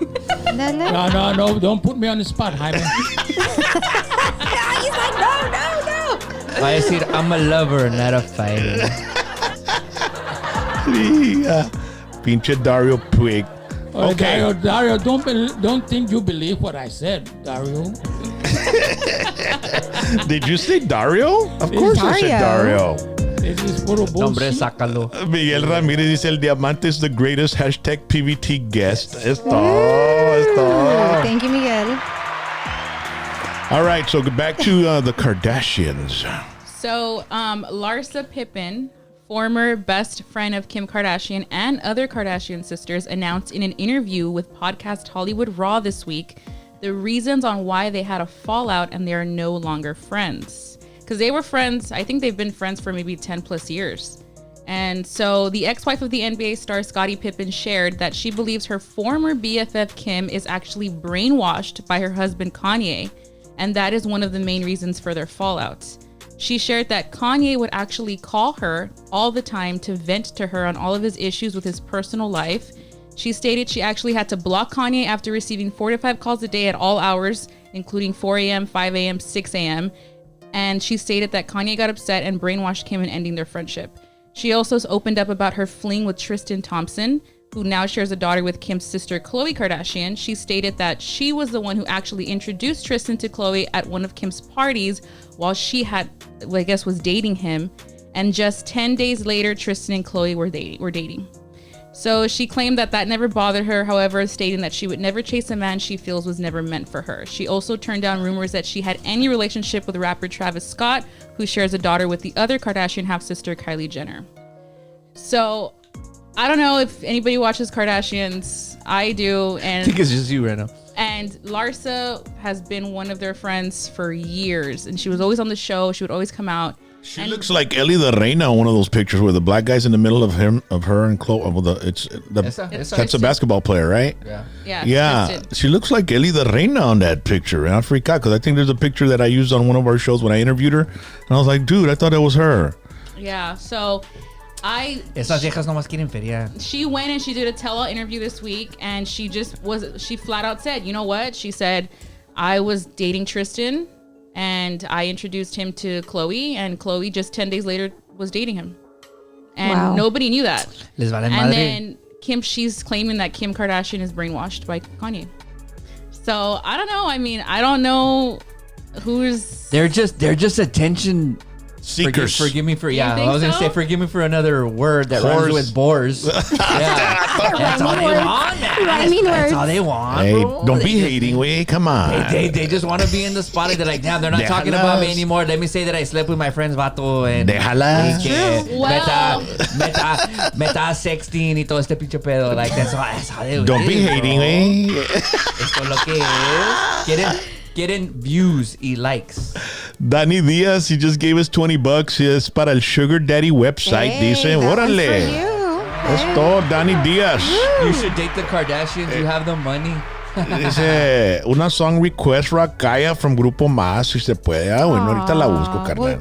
S4: No, don't put me on the spot, Jaime.
S2: He's like, no.
S3: Va a decir, I'm a lover, not a fighter.
S1: Yeah. Pinche Dario Puig. Okay.
S4: Dario, don't think you believe what I said, Dario.
S1: Did you say Dario? Of course I said
S2: Dario.
S1: Dario.
S4: This is puro
S3: Hombre,
S4: bullshit.
S3: sácalo.
S1: Miguel Ramírez dice el diamante is the greatest hashtag PVT guest. Es todo.
S2: Thank you, Miguel.
S1: All right, so get back to the Kardashians.
S5: So, Larsa Pippen, former best friend of Kim Kardashian and other Kardashian sisters, announced in an interview with podcast Hollywood Raw this week the reasons on why they had a fallout and they are no longer friends. Because they were friends, I think they've been friends for maybe 10 plus years. And so the ex-wife of the NBA star Scottie Pippen shared that she believes her former BFF Kim is actually brainwashed by her husband Kanye, and that is one of the main reasons for their fallout. She shared that Kanye would actually call her all the time to vent to her on all of his issues with his personal life. She stated she actually had to block Kanye after receiving 4 to 5 calls a day at all hours, including 4 a.m., 5 a.m., 6 a.m., and she stated that Kanye got upset and brainwashed Kim in ending their friendship. She also opened up about her fling with Tristan Thompson, who now shares a daughter with Kim's sister, Khloe Kardashian. She stated that she was the one who actually introduced Tristan to Khloe at one of Kim's parties while she was dating him. And just 10 days later, Tristan and Khloe were dating. So she claimed that never bothered her, however, stating that she would never chase a man she feels was never meant for her. She also turned down rumors that she had any relationship with rapper Travis Scott, who shares a daughter with the other Kardashian half-sister, Kylie Jenner. So I don't know if anybody watches Kardashians. I do.
S3: I
S5: And
S3: think it's just you right now.
S5: and Larsa has been one of their friends for years. And she was always on the show. She would always come out.
S1: She looks like Ellie the Reina on one of those pictures where the black guy's in the middle of her and Chloe. Well, that's a basketball player, right?
S3: Yeah.
S1: Yeah,
S5: Tristan.
S1: she looks like Ellie the Reina on that picture. And I freak out because I think there's a picture that I used on one of our shows when I interviewed her. And I was like, dude, I thought that was her.
S5: Yeah. So
S3: Esas viejas nomás quieren feria.
S5: she went and she did a tell-all interview this week, and she flat out said, you know what? She said, I was dating Tristan, and I introduced him to Khloe, and Khloe just 10 days later was dating him. And
S2: Wow.
S5: nobody knew that.
S3: Les vale
S5: And
S3: madre.
S5: then she's claiming that Kim Kardashian is brainwashed by Kanye. So I don't know. I mean, I don't know who's.
S3: They're just attention
S1: Seekers.
S3: Forgive me for
S5: think
S3: I was gonna
S5: so?
S3: say forgive me for another word that
S1: Whores.
S3: rhymes with bores. Yeah, that's all they want.
S2: Rhyming
S3: That's
S2: words.
S3: all they want.
S1: Hey,
S3: bro.
S1: don't
S3: They
S1: be
S3: just-
S1: hating, way. Come on.
S3: They just want to be in the spotlight. They're like, damn, they're not talking about me
S1: Déjalas.
S3: anymore. Let me say that I slept with my friend's vato and
S1: Déjalas.
S3: que
S5: Well.
S3: me está sexting y todo este pinche pedo. Like that's how they
S1: Don't be
S3: is,
S1: hating,
S3: bro.
S1: way.
S3: Esto es lo que es. Quieren views y likes.
S1: Dani Diaz, he just gave us $20. Es para el Sugar Daddy website.
S2: Hey,
S1: Dice,
S2: that one's for
S1: órale.
S2: you.
S1: Es todo, Dani Diaz.
S3: You should date the Kardashians. You have the money.
S1: Dice, una song request Rakaya from Grupo Más, si se puede. Ah, bueno, ahorita la busco, carnal.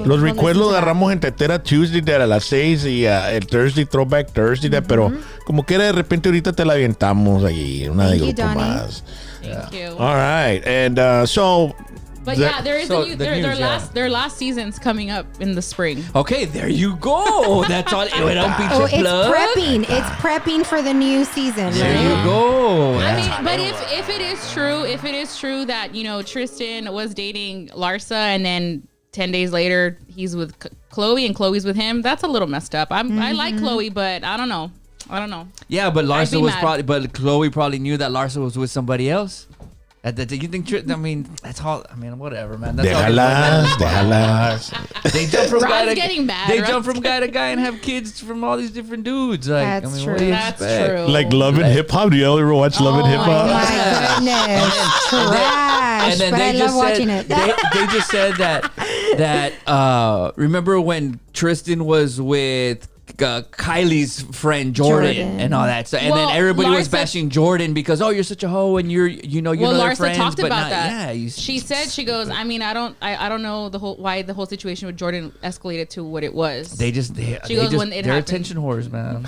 S1: Los requests los agarramos en Tetera Tuesday a las 6 y el Thursday, Throwback Thursday, pero como que de repente ahorita te la avientamos ahí, una de
S2: Thank you,
S1: Grupo
S2: Donnie.
S1: Más.
S5: Thank you.
S1: All right, and so...
S5: But
S1: that-
S5: yeah, there is
S3: so
S5: a new,
S3: the
S5: their
S3: news, yeah.
S5: their last season's coming up in the spring.
S3: Okay, there you go. That's all. Era un pinche
S2: Oh, it's
S3: plug.
S2: prepping. It's prepping for the new season.
S3: There
S2: right?
S3: you go.
S5: I
S3: That's
S5: mean, but if it is true that Tristan was dating Larsa and then 10 days later he's with Chloe and Chloe's with him, that's a little messed up. I like Chloe, but I don't know.
S3: Yeah, but
S5: I'd
S3: Larsa
S5: be
S3: was
S5: mad.
S3: probably, but Chloe probably knew that Larsa was with somebody else. Do you think? I mean, that's all. I mean, whatever, man. That's
S1: Déjalas.
S3: They jump from guy
S5: Rod's
S3: to
S5: getting mad.
S3: They
S5: Rod's
S3: jump from guy to guy and have kids from all these different dudes. Like,
S2: That's
S3: I mean,
S2: true.
S3: what do you
S5: That's
S3: expect?
S5: true.
S1: Like Love and Hip Hop. Do you ever watch Love and
S5: Oh
S1: Hip
S2: Oh
S1: Hop?
S2: my goodness. Trash.
S3: And then
S2: But I
S3: they
S2: love
S3: just
S2: watching
S3: said
S2: it.
S3: they just said that remember when Tristan was with Kylie's friend Jordan and all that stuff, and
S5: Well,
S3: then everybody was
S5: Larsa-
S3: bashing Jordan because you're such a hoe and you're
S5: Well,
S3: their
S5: Larsa
S3: friends,
S5: talked
S3: but
S5: about
S3: not,
S5: that.
S3: Yeah,
S5: She said, she goes, I mean, I don't know why the whole situation with Jordan escalated to what it was.
S3: They
S5: goes,
S3: just
S5: when it
S3: they're
S5: happened.
S3: attention whores, man.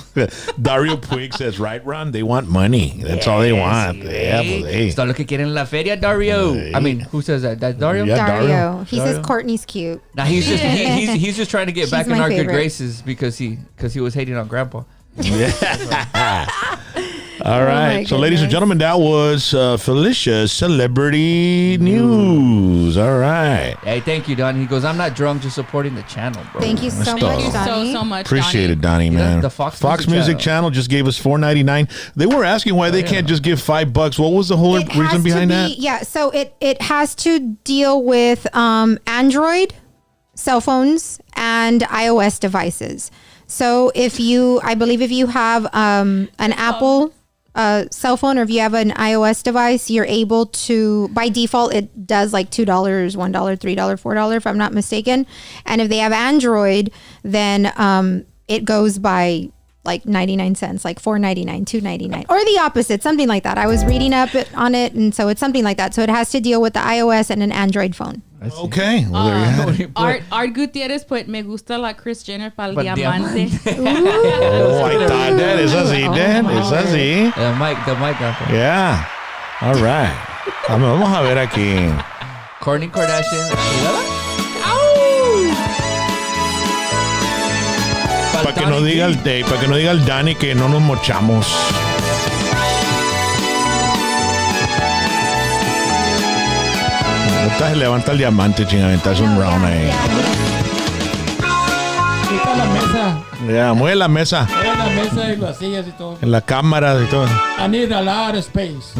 S1: Dario Puig says, right, Ron? They want money. That's all they want. Yeah, pues, hey.
S3: Esto es lo que quieren en la feria, Dario. I mean, who says that? That's Dario.
S1: Yeah.
S2: Dario. He
S3: Dario.
S2: says Courtney's cute.
S3: Now he's just he's just trying to get
S2: She's
S3: back in
S2: my
S3: our good
S2: favorite.
S3: graces because he was hating on Grandpa.
S1: All right.
S2: my
S1: So, ladies and
S2: goodness.
S1: gentlemen, that was Felicia's celebrity news. All right.
S3: Hey, thank you, Don. He goes, I'm not drunk, just supporting the channel, bro.
S2: Thank you so
S1: That's
S2: much,
S1: dope.
S2: Donnie.
S5: so much.
S1: Appreciate it,
S5: Donnie.
S1: Donnie,
S3: Yeah,
S1: man.
S3: the Fox
S1: Music
S3: Music
S1: Channel just gave us $4.99. They were asking why they can't just give $5. What was the whole
S2: It has
S1: reason
S2: to
S1: behind
S2: be-
S1: that?
S2: Yeah, so it has to deal with Android cell phones and iOS devices. So I believe if you have an Apple cell phone or if you have an iOS device, you're able to, by default, it does like $2, $1, $3, $4, if I'm not mistaken. And if they have Android, then it goes by like 99 cents, like $4.99, $2.99, or the opposite, something like that. I was reading up on it, and so it's something like that. So it has to deal with the iOS and an Android phone.
S1: Okay. Well, there you have it.
S5: Art Gutierrez put me gusta la Kris Jenner para el
S3: Pa'
S5: diamante.
S1: Oh, ahí está, Dad. Es así, Dad. Es así.
S3: The mic, Grandpa.
S1: Yeah. All right. Vamos a ver aquí.
S3: Kourtney Kardashian.
S1: Para que no diga el Dani que no nos mochamos. Ahorita se levanta el diamante, chingaventa, es un round ahí.
S4: Quita la mesa.
S1: Ya, mueve la mesa.
S4: Era la mesa y las sillas y todo.
S1: En la cámara y todo.
S4: I need a lot of space.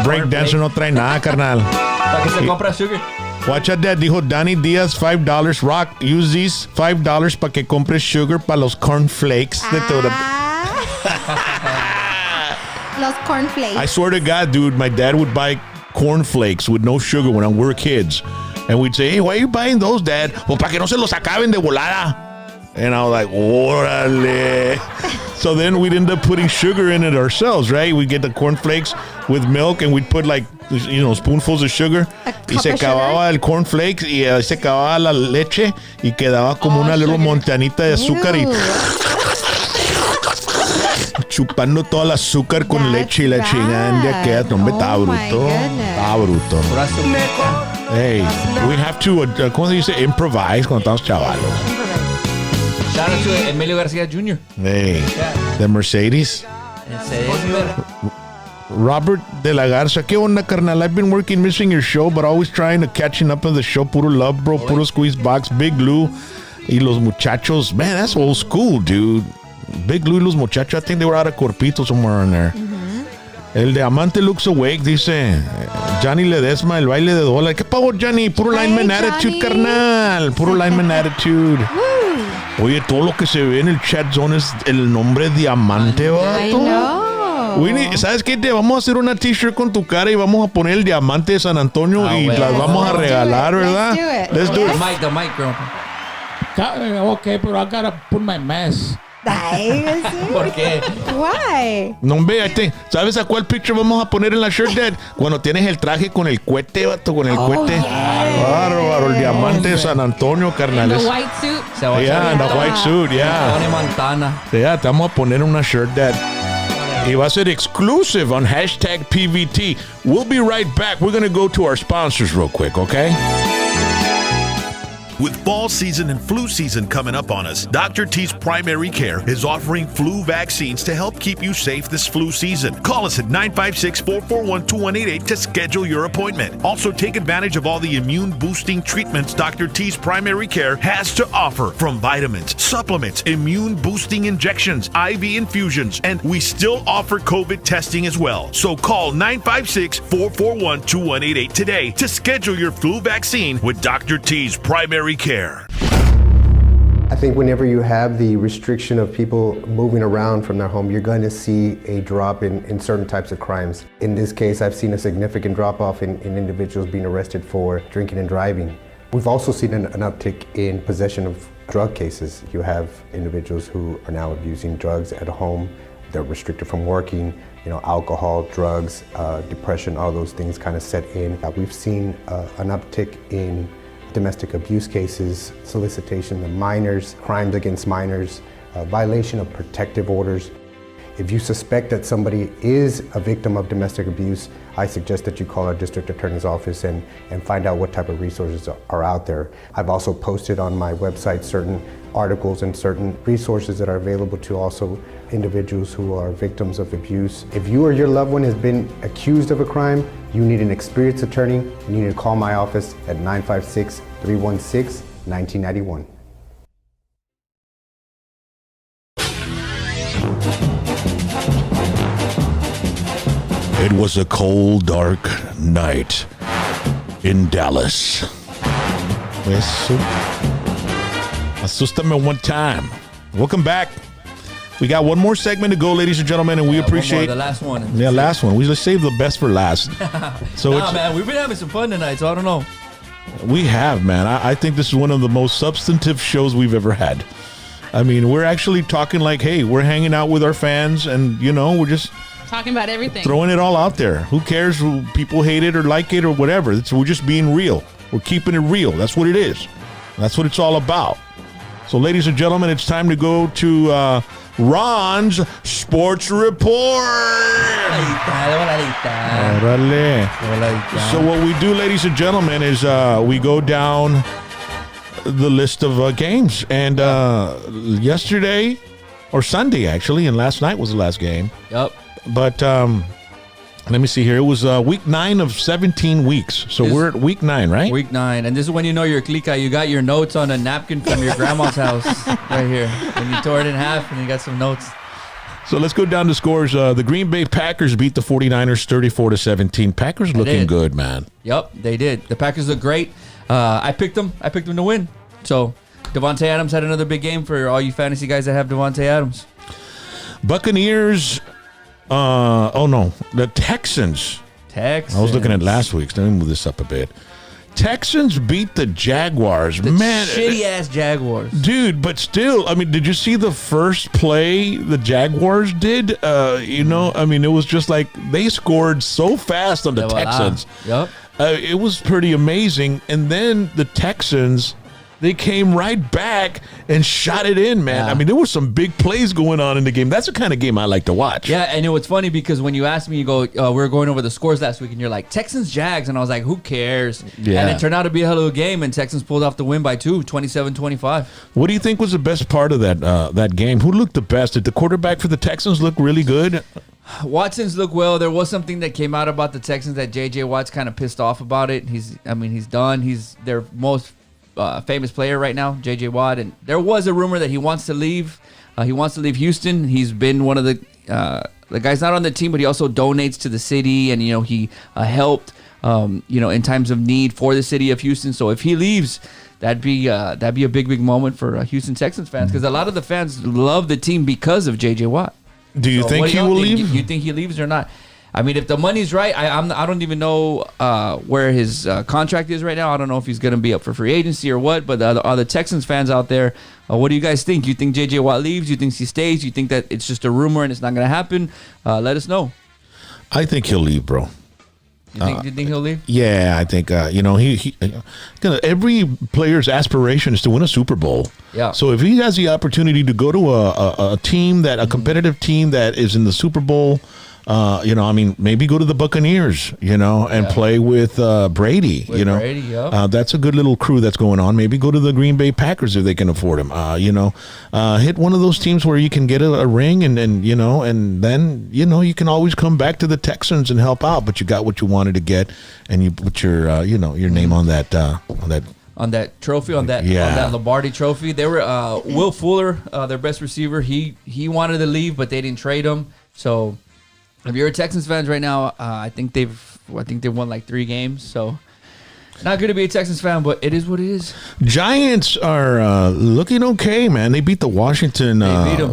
S1: Breakdancer no trae nada, carnal.
S3: Para que se compra sugar.
S1: Watch out, Dad. Dijo Danny Díaz, $5. Rock, use these $5 para que compres sugar para los cornflakes de todo.
S2: Los cornflakes.
S1: I swear to God, dude, my dad would buy cornflakes with no sugar when we were kids. And we'd say, hey, why are you buying those, Dad? Well, para que no se los acaben de volada. And I was like, órale. So then we'd end up putting sugar in it ourselves, right? We'd get the cornflakes with milk and we'd put like, spoonfuls of sugar. Y se acababa el cornflakes y se acababa la leche y quedaba como una little montanita de azúcar y chupando todo el azúcar con
S2: That's
S1: leche y la chingada queda. Hombre, está
S2: Oh, my
S1: bruto.
S2: goodness.
S1: Está bruto. Hey, we have to, ¿cómo se dice? Improvise cuando estamos chavalos.
S3: Shout out to Emilio Garcia Jr.
S1: Hey, the Mercedes. Robert de la Garza. ¿Qué onda, carnal? I've been missing your show, but always trying to catching up on the show. Puro love, bro. Puro squeeze box. Big Lou y los muchachos. Man, that's old school, dude. Big Lou y los muchachos. I think they were out of Corpito somewhere in there. El diamante looks awake, dice Johnny Ledesma, el baile de dólar. ¿Qué pavo, Johnny? Puro lineman attitude, carnal. Puro lineman attitude. Oye, todo lo que se ve en el chat zone es el nombre diamante, vato.
S2: I know.
S1: Winnie, ¿sabes qué? Te vamos a hacer una t-shirt con tu cara y vamos a poner el diamante de San Antonio y
S3: bueno.
S1: las vamos a regalar, ¿verdad?
S2: Let's do it.
S3: The mic, girl.
S4: Okay, but I gotta put my mask.
S2: Ay,
S3: ¿Por qué?
S2: Why?
S1: No, ve, ¿sabes a cuál picture vamos a poner en la shirt, Dad? Cuando tienes el traje con el cohete, vato, con el cohete. Bárbaro, el diamante de San Antonio,
S5: The
S1: carnales.
S5: white suit.
S1: Yeah, the white suit, yeah.
S3: Tony Montana.
S1: Yeah, te vamos a poner una shirt, Dad. Y va a ser exclusive on hashtag PVT. We'll be right back. We're going to go to our sponsors real quick, okay?
S6: With fall season and flu season coming up on us, Dr. T's Primary Care is offering flu vaccines to help keep you safe this flu season. Call us at 956-441-2188 to schedule your appointment. Also, take advantage of all the immune-boosting treatments Dr. T's Primary Care has to offer, from vitamins, supplements, immune-boosting injections, IV infusions, and we still offer COVID testing as well. So call 956-441-2188 today to schedule your flu vaccine with Dr. T's Primary Care.
S7: I think whenever you have the restriction of people moving around from their home, you're going to see a drop in certain types of crimes. In this case, I've seen a significant drop off in individuals being arrested for drinking and driving. We've also seen an uptick in possession of drug cases. You have individuals who are now abusing drugs at home. They're restricted from working. Alcohol, drugs, depression, all those things kind of set in. We've seen an uptick in domestic abuse cases, solicitation of minors, crimes against minors, violation of protective orders. If you suspect that somebody is a victim of domestic abuse, I suggest that you call our district attorney's office and find out what type of resources are out there. I've also posted on my website certain articles and certain resources that are available to also individuals who are victims of abuse. If you or your loved one has been accused of a crime, you need an experienced attorney. You need to call my office at 956-316-1991.
S1: It was a cold, dark night in Dallas. Asústame one time. Welcome back. We got one more segment to go, ladies and gentlemen, and we appreciate
S3: the last one.
S1: Yeah, last one. We just saved the best for last. So
S3: man, we've been having some fun tonight, so I don't know.
S1: We have, man. I think this is one of the most substantive shows we've ever had. I mean, we're actually talking like, hey, we're hanging out with our fans, and we're just
S5: Talking about everything.
S1: throwing it all out there. Who cares who people hate it or like it or whatever? We're just being real. We're keeping it real. That's what it is. That's what it's all about. So, ladies and gentlemen, it's time to go to Ron's Sports Report. Órale. So what we do, ladies and gentlemen, is we go down the list of games. And yesterday, or Sunday, actually, and last night was the last game.
S3: Yep.
S1: But let me see here. It was week 9 of 17 weeks. So we're at week 9, right?
S3: Week 9. And this is when you know you're clica. You got your notes on a napkin from your grandma's house right here. And you tore it in half and you got some notes.
S1: So let's go down to scores. The Green Bay Packers beat the 49ers 34-17. Packers looking good, man.
S3: Yep, they did. The Packers look great. I picked them to win. So Devontae Adams had another big game for all you fantasy guys that have Devontae Adams.
S1: Buccaneers. The Texans. I was looking at last week's. Let me move this up a bit. Texans beat the Jaguars. Man,
S3: shitty-ass Jaguars.
S1: Dude, but still, I mean, did you see the first play the Jaguars did? It was just like they scored so fast on the Texans.
S3: Yep.
S1: It was pretty amazing. And then the Texans, they came right back and shot it in, man. Yeah. I mean, there were some big plays going on in the game. That's the kind of game I like to watch.
S3: Yeah, and it was funny because when you asked me, you go, we were going over the scores last week, and you're like, Texans-Jags, and I was like, who cares? Yeah. And it turned out to be a hell of a game, and Texans pulled off the win by 2, 27-25.
S1: What do you think was the best part of that game? Who looked the best? Did the quarterback for the Texans look really good?
S3: Watson's look well. There was something that came out about the Texans that J.J. Watt's kind of pissed off about it. He's done. He's their most famous player right now, J.J. Watt. And there was a rumor that he wants to leave. He wants to leave Houston. He's been one of the guy's not on the team, but he also donates to the city. And, he helped, in times of need for the city of Houston. So if he leaves, that'd be a big moment for Houston Texans fans, because a lot of the fans love the team because of J.J. Watt.
S1: Do you think he will leave?
S3: You think he leaves or not? I mean, if the money's right, I don't even know where his contract is right now. I don't know if he's going to be up for free agency or what. But are the Texans fans out there, what do you guys think? You think J.J. Watt leaves? You think he stays? You think that it's just a rumor and it's not going to happen? Let us know.
S1: I think he'll leave, bro.
S3: You think he'll leave?
S1: Yeah, I think he every player's aspiration is to win a Super Bowl.
S3: Yeah.
S1: So if he has the opportunity to go to a team a competitive team that is in the Super Bowl, maybe go to the Buccaneers, and play with Brady.
S3: Brady, yeah.
S1: That's a good little crew that's going on. Maybe go to the Green Bay Packers if they can afford him. Hit one of those teams where you can get a ring, and then you can always come back to the Texans and help out. But you got what you wanted to get, and you put your your name on that
S3: trophy, on that Lombardi trophy. They were Will Fuller, their best receiver. He wanted to leave, but they didn't trade him. So if you're a Texans fans right now, I think they've won like 3 games. So not good to be a Texans fan, but it is what it is.
S1: Giants are looking okay, man. They beat the Washington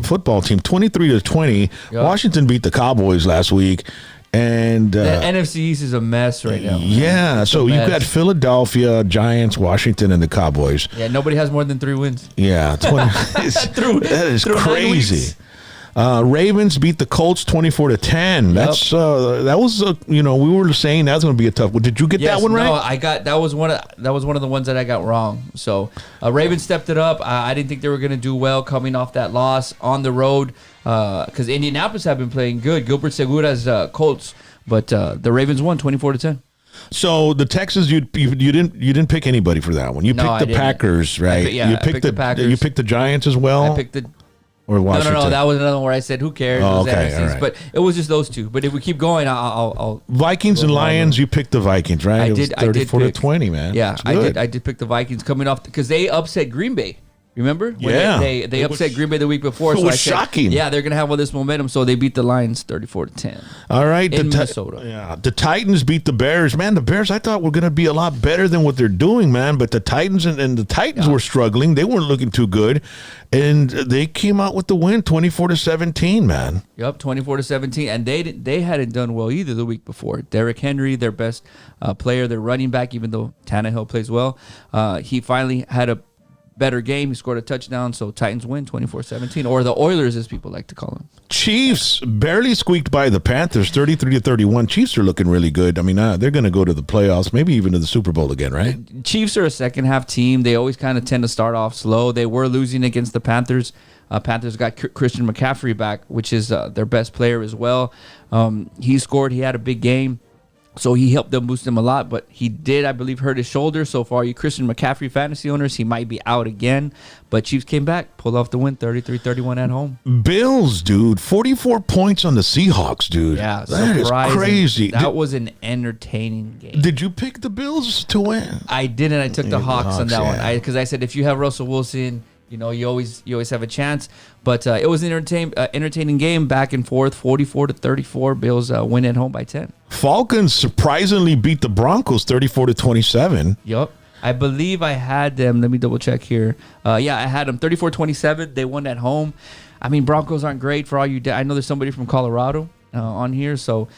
S1: football team 23-20. Yep. Washington beat the Cowboys last week. And
S3: the NFC East is a mess right now.
S1: Yeah, so you've got Philadelphia, Giants, Washington, and the Cowboys.
S3: Yeah, nobody has more than 3 wins.
S1: Yeah, that is crazy. Ravens beat the Colts 24-10. That's that was we were saying that's going to be a tough one. Did you get that one right?
S3: No, I got that was one of the ones that I got wrong. So Ravens stepped it up. I didn't think they were going to do well coming off that loss on the road because Indianapolis have been playing good. Gilbert Segura's Colts, but the Ravens won 24-10.
S1: So the Texans, you didn't pick anybody for that one. You picked the Packers, right?
S3: You
S1: picked
S3: the Packers.
S1: You picked the Giants as well.
S3: I picked the.
S1: Or Washington.
S3: No. That was another one where I said, "Who cares?"
S1: Oh, okay, all right.
S3: But it was just those two. But if we keep going, I'll
S1: Vikings and Lions. You picked the Vikings, right?
S3: I did.
S1: 34-20, man.
S3: Yeah, I did pick the Vikings coming off because they upset Green Bay. Remember? They upset Green Bay the week before.
S1: It was shocking.
S3: Yeah, they're gonna have all this momentum, so they beat the Lions 34-10.
S1: All right,
S3: in Minnesota.
S1: Yeah, the Titans beat the Bears. Man, the Bears I thought were gonna be a lot better than what they're doing, man. But the Titans and the Titans were struggling. They weren't looking too good, and they came out with the win, 24-17, man.
S3: Yep, 24-17, and they hadn't done well either the week before. Derrick Henry, their best player, their running back, even though Tannehill plays well, he finally had a better game. He scored a touchdown, so Titans win 24-17, or the Oilers as people like to call them.
S1: Chiefs barely squeaked by the Panthers 33-31. Chiefs are looking really good. I mean, they're going to go to the playoffs, maybe even to the Super Bowl again, right?
S3: Chiefs are a second half team. They always kind of tend to start off slow. They were losing against the Panthers. Panthers got Christian McCaffrey back, which is their best player as well. He scored. He had a big game. So he helped them boost them a lot, but he did, I believe, hurt his shoulder. So far, you Christian McCaffrey fantasy owners, he might be out again. But Chiefs came back, pulled off the win, 33-31 at home.
S1: Bills, dude, 44 points on the Seahawks, dude.
S3: Yeah,
S1: that is crazy.
S3: That was an entertaining game.
S1: Did you pick the Bills to win?
S3: I didn't. I took the Hawks on that one because I said if you have Russell Wilson, you always have a chance. But it was an entertaining game, back and forth, 44-34. Bills win at home by 10.
S1: Falcons surprisingly beat the Broncos 34-27.
S3: Yep. I believe I had them. Let me double check here. I had them 34-27. They won at home. I mean, Broncos aren't great for all you. I know there's somebody from Colorado on here. So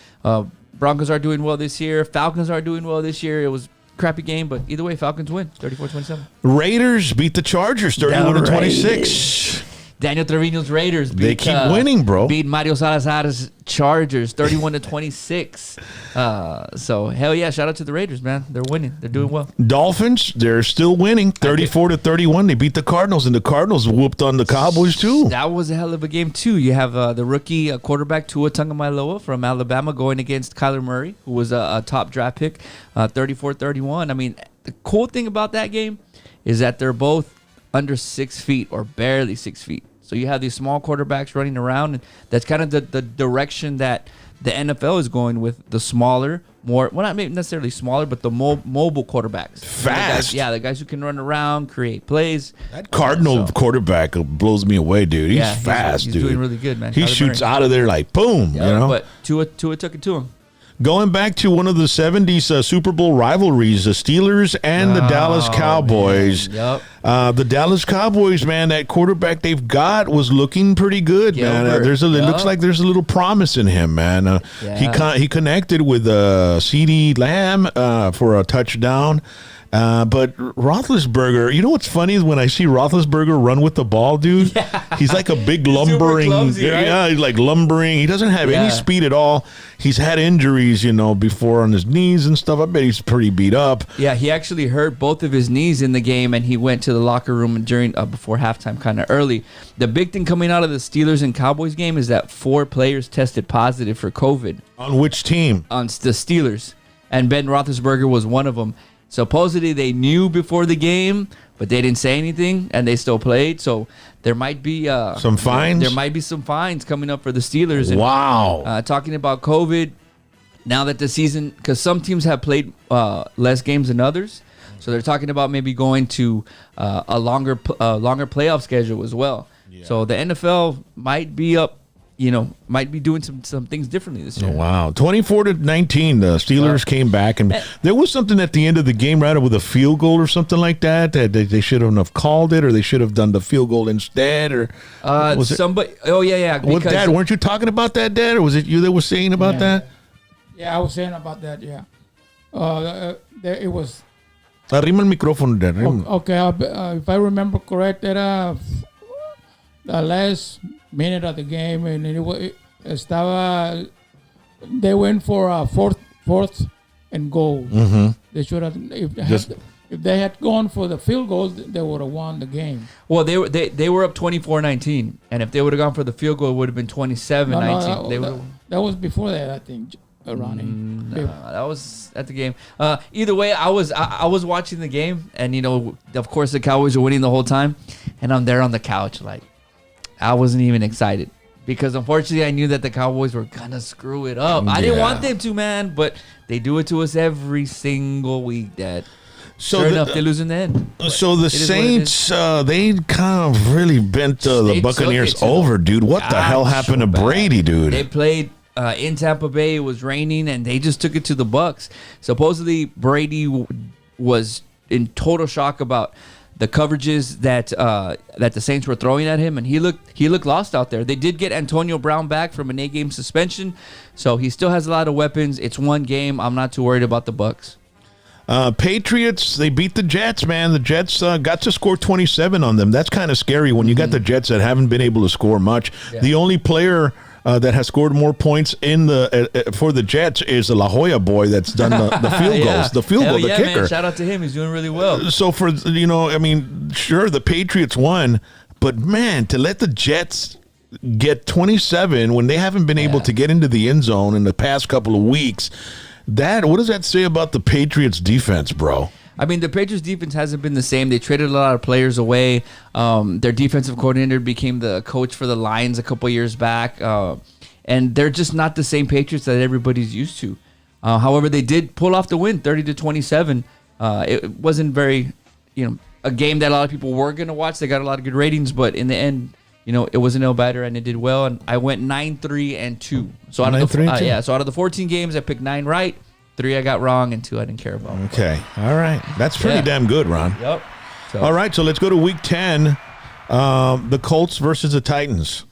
S3: Broncos are doing well this year. Falcons are doing well this year. It was crappy game, but either way, Falcons win 34-27.
S1: Raiders beat the Chargers 31-26.
S3: Daniel Trevino's Raiders
S1: they keep winning, bro.
S3: Beat Mario Salazar's Chargers 31-26. So hell yeah, shout out to the Raiders, man. They're winning. They're doing well. Dolphins,
S1: they're still winning 34-31. They beat the Cardinals, and the Cardinals whooped on the Cowboys too.
S3: That was a hell of a game too. You have the rookie quarterback Tua Tagovailoa from Alabama going against Kyler Murray, who was a top draft pick, 34-31. I mean, the cool thing about that game is that they're both under 6 feet or barely 6 feet. So you have these small quarterbacks running around, and that's kind of the direction that the NFL is going with, the smaller, more, well, not maybe necessarily smaller, but the mobile quarterbacks.
S1: Fast.
S3: The guys who can run around, create plays.
S1: That Cardinal quarterback blows me away, dude. He's fast,
S3: he's
S1: dude.
S3: Doing really good, man.
S1: He shoots out of there like boom,
S3: Yeah,
S1: you know.
S3: But Tua took it to him.
S1: Going back to one of the 70s Super Bowl rivalries, the Steelers and the Dallas Cowboys.
S3: Yep.
S1: The Dallas Cowboys, man, that quarterback they've got was looking pretty good, man. It looks like there's a little promise in him, man. He connected with CeeDee Lamb for a touchdown. But Roethlisberger, you know what's funny is when I see Roethlisberger run with the ball, dude, he's like a big lumbering.
S3: clumsy, right?
S1: Yeah, he's like lumbering. He doesn't have any speed at all. He's had injuries, before on his knees and stuff. I bet he's pretty beat up.
S3: Yeah, he actually hurt both of his knees in the game, and he went to the locker room during before halftime kind of early. The big thing coming out of the Steelers and Cowboys game is that 4 players tested positive for COVID.
S1: On which team?
S3: On the Steelers, and Ben Roethlisberger was one of them. Supposedly they knew before the game, but they didn't say anything, and they still played. So there might be
S1: some fines.
S3: There might be some fines coming up for the Steelers. And,
S1: wow.
S3: Talking about COVID, now that the season, because some teams have played less games than others, so they're talking about maybe going to a longer playoff schedule as well. Yeah. So the NFL might be up. Might be doing some things differently this year.
S1: Oh, wow. 24-19, the Steelers came back, and there was something at the end of the game, right, with a field goal or something like that they shouldn't have called it, or they should have done the field goal instead, or
S3: was somebody. Oh yeah.
S1: What, Dad? Weren't you talking about that, Dad, or was it you that was saying about that?
S4: Yeah, I was saying about that. Yeah, it was.
S1: Arrima el micrófono, Dad.
S4: Okay, if I remember correct, that the last minute of the game, and they went for a fourth and goal. Mm-hmm. They should have if they had gone for the field goal, they would have won the game.
S3: Well, they were up 24-19, and if they would have gone for the field goal, it would have been 27-19.
S4: That was before that, I think. Ronnie.
S3: That was at the game. Either way, I was watching the game, and of course the Cowboys were winning the whole time, and I'm there on the couch like. I wasn't even excited because unfortunately I knew that the Cowboys were gonna screw it up. I didn't want them to, man, but they do it to us every single week, Dad.
S1: So
S3: sure enough, they lose in the end.
S1: So the Saints, they kind of really bent the Buccaneers over, dude. What the hell happened to Brady, dude?
S3: They played in Tampa Bay. It was raining, and they just took it to the Bucs. Supposedly, Brady was in total shock about the coverages that the Saints were throwing at him, and he looked lost out there. They did get Antonio Brown back from an 8-game suspension, so he still has a lot of weapons. It's one game. I'm not too worried about the Bucs.
S1: Patriots, they beat the Jets, man. The Jets got to score 27 on them. That's kind of scary when you got the Jets that haven't been able to score much. Yeah. The only player that has scored more points in for the Jets is the La Jolla boy that's done the field goals, the kicker.
S3: Man. Shout out to him. He's doing really well.
S1: So sure, the Patriots won, but man, to let the Jets get 27 when they haven't been able to get into the end zone in the past couple of weeks, what does that say about the Patriots defense, bro?
S3: I mean, the Patriots defense hasn't been the same. They traded a lot of players away. Their defensive coordinator became the coach for the Lions a couple years back. And they're just not the same Patriots that everybody's used to. However, they did pull off the win, 30-27. It wasn't very, a game that a lot of people were going to watch. They got a lot of good ratings, but in the end, it was a no-batter, and it did well. And I went 9-3-2. So out of the 14 games, I picked 9 right. 3 I got wrong, and 2 I didn't care about.
S1: Okay. All right. That's pretty damn good, Ron.
S3: Yep.
S1: All right, so let's go to week 10. The Colts versus the Titans.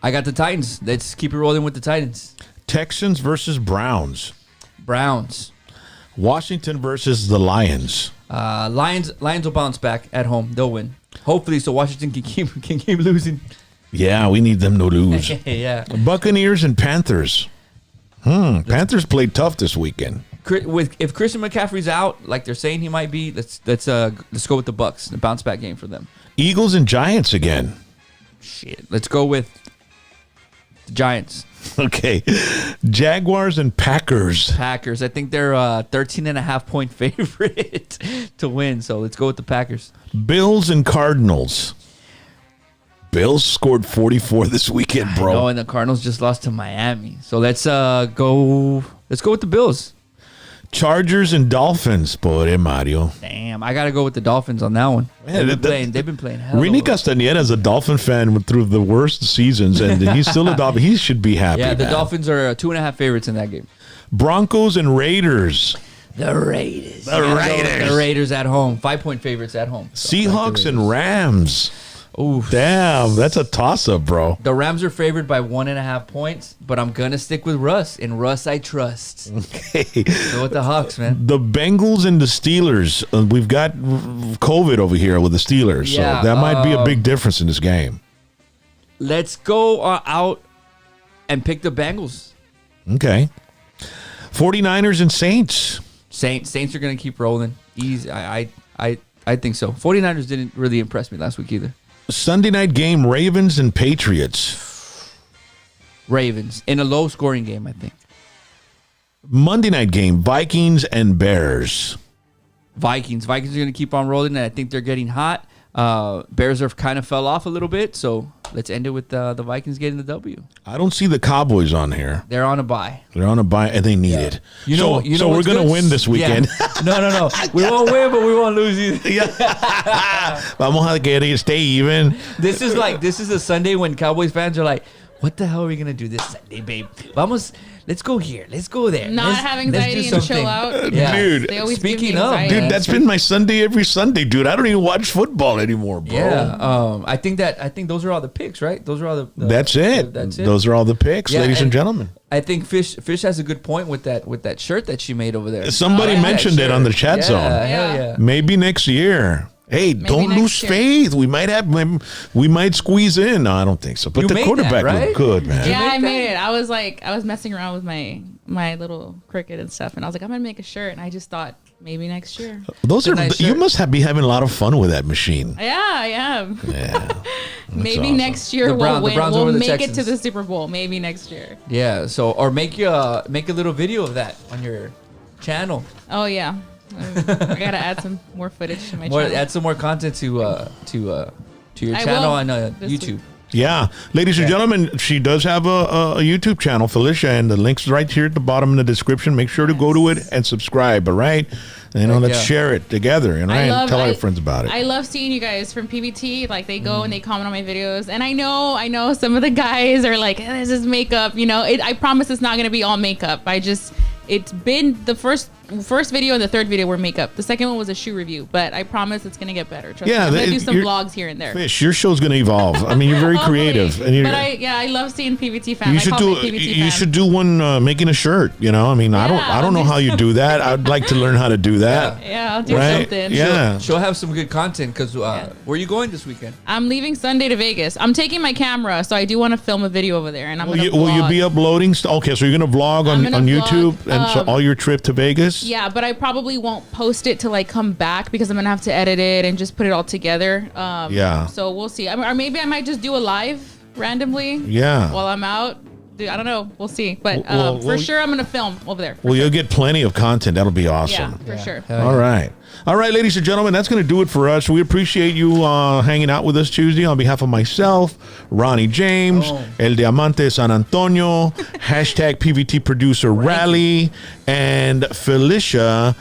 S3: I got the Titans. Let's keep it rolling with the Titans.
S1: Texans versus Browns.
S3: Browns.
S1: Washington versus the Lions.
S3: Lions will bounce back at home. They'll win. Hopefully, so Washington can keep losing.
S1: Yeah, we need them to lose.
S3: Yeah.
S1: Buccaneers and Panthers. Panthers played tough this weekend.
S3: If Christian McCaffrey's out, like they're saying he might be, let's go with the Bucs. A bounce back game for them.
S1: Eagles and Giants again.
S3: Shit. Let's go with the Giants.
S1: Okay. Jaguars and Packers.
S3: Packers. I think they're 13.5-point favorite to win. So let's go with the Packers.
S1: Bills and Cardinals. Bills scored 44 this weekend, bro.
S3: No, and the Cardinals just lost to Miami. So let's go with the Bills.
S1: Chargers and Dolphins, pobre Mario.
S3: Damn, I gotta go with the Dolphins on that one.
S1: Man,
S3: They've been playing hell.
S1: Rini Castaneda is a Dolphin fan through the worst seasons, and he's still a Dolphin. He should be happy.
S3: Yeah, the
S1: man.
S3: Dolphins are 2.5 favorites in that game.
S1: Broncos and Raiders.
S3: The Raiders.
S1: Raiders.
S3: The Raiders at home. 5-point favorites at home. So,
S1: Seahawks and Rams.
S3: Ooh,
S1: Damn, that's a toss-up, bro.
S3: the Rams are favored by 1.5 points, but I'm gonna stick with Russ. In Russ, I trust.
S1: Okay.
S3: Go with the Hawks, man.
S1: The Bengals and the Steelers. We've got COVID over here with the Steelers,
S3: Yeah,
S1: so that might be a big difference in this game.
S3: Let's go out and pick the Bengals.
S1: Okay. 49ers and Saints.
S3: Saints are gonna keep rolling. Easy. I think so. 49ers didn't really impress me last week either.
S1: Sunday night game, Ravens and Patriots.
S3: Ravens in a low scoring game, I think.
S1: Monday night game, Vikings and Bears.
S3: Vikings are going to keep on rolling, and I think they're getting hot. Bears are kind of fell off a little bit, so let's end it with the Vikings getting the W.
S1: I don't see the Cowboys on here.
S3: They're on a bye.
S1: They're on a bye, and they need it. So we're
S3: what's
S1: going to
S3: good?
S1: win this weekend.
S3: Yeah. No. We won't win, but we won't lose either.
S1: Vamos a querer stay even.
S3: This is a Sunday when Cowboys fans are like, what the hell are we going to do this Sunday, babe? Let's go here. Let's go there.
S5: Not
S3: Let's
S5: have
S3: do
S5: anxiety and
S3: something."
S5: chill out.
S3: Yeah.
S1: Dude,
S5: They always
S3: speaking
S5: give me
S3: of,
S5: anxiety.
S1: Dude, that's been my Sunday every Sunday, dude. I don't even watch football anymore, bro.
S3: Yeah. I think those are all the picks, right? Those are all the
S1: That's it.
S3: That's it.
S1: Those are all the picks,
S3: Yeah,
S1: ladies and gentlemen.
S3: I think Fish has a good point with that shirt that she made over there.
S1: Somebody
S3: Yeah,
S1: mentioned it on the chat zone.
S3: Hell
S5: Yeah.
S3: yeah.
S1: Maybe next year. Hey, don't
S5: next
S1: lose
S5: year.
S1: faith. We might squeeze in. No, I don't think so. But
S3: You
S1: the
S3: made
S1: quarterback
S3: that, right?
S1: looked good, man.
S5: Yeah,
S3: make
S5: I
S3: that?
S5: made it. I was messing around with my little cricket and stuff, and I was like, I'm gonna make a shirt, and I just thought maybe next year.
S1: Those
S3: It's a
S1: are
S3: nice
S1: you
S3: shirt.
S1: must be having a lot of fun with that machine.
S5: Yeah, I am.
S1: Yeah.
S5: Maybe
S1: awesome.
S5: next year
S3: The
S5: we'll win.
S3: Browns
S5: We'll
S3: over the
S5: make it to
S3: Texans.
S5: the Super Bowl. Maybe next year.
S3: Yeah. So or make a little video of that on your channel.
S5: Oh yeah, I gotta add some more footage to my channel.
S3: Add some more content to your
S5: I
S3: channel
S5: will
S3: on
S5: this week.
S3: YouTube.
S1: Yeah. Ladies and gentlemen, she does have a YouTube channel, Felicia, and the link's right here at the bottom in the description. Make sure to go to it and subscribe, all right? And let's
S3: yeah.
S1: share it together, and tell our
S5: I-
S1: friends about it.
S5: I love seeing you guys from PBT. Like they go and they comment on my videos, and I know some of the guys are like, "This is makeup." You know, I promise it's not gonna be all makeup. It's been the first video and the third video were makeup. The second one was a shoe review, but I promise it's gonna get better. Trust me. I'm gonna do some vlogs here and there.
S1: Fish, your show's going to evolve. I mean, you're very
S5: Hopefully.
S1: creative, and
S5: But I love seeing PBT fans.
S1: you should do one making a shirt. You know, I mean, I don't know how you do that. I'd like to learn how to do that.
S5: Yeah, I'll do
S1: Right?
S5: something.
S1: Yeah.
S3: She'll have some good content because where are you going this weekend?
S5: I'm leaving Sunday to Vegas. I'm taking my camera, so I do want to film a video over there, and I'm
S1: Will
S5: gonna
S1: you
S5: vlog.
S1: be uploading? Okay, so you're going to vlog
S5: I'm
S1: on
S5: gonna
S1: YouTube
S5: vlog,
S1: and so all your trip to Vegas?
S5: Yeah, but I probably won't post it till I come back because I'm gonna have to edit it and just put it all together.
S1: Yeah.
S5: So we'll see. Or maybe I might just do a live randomly.
S1: Yeah.
S5: While I'm out. Dude, I don't know. We'll see. But
S1: Well,
S5: for sure, I'm gonna film over there.
S1: Well, you'll get plenty of content. That'll be awesome.
S5: Yeah, for sure.
S1: All right. All right, ladies and gentlemen, that's going to do it for us. We appreciate you hanging out with us Tuesday. On behalf of myself, Ronnie James, El Diamante San Antonio, hashtag PVT Producer Rally, and Felicia,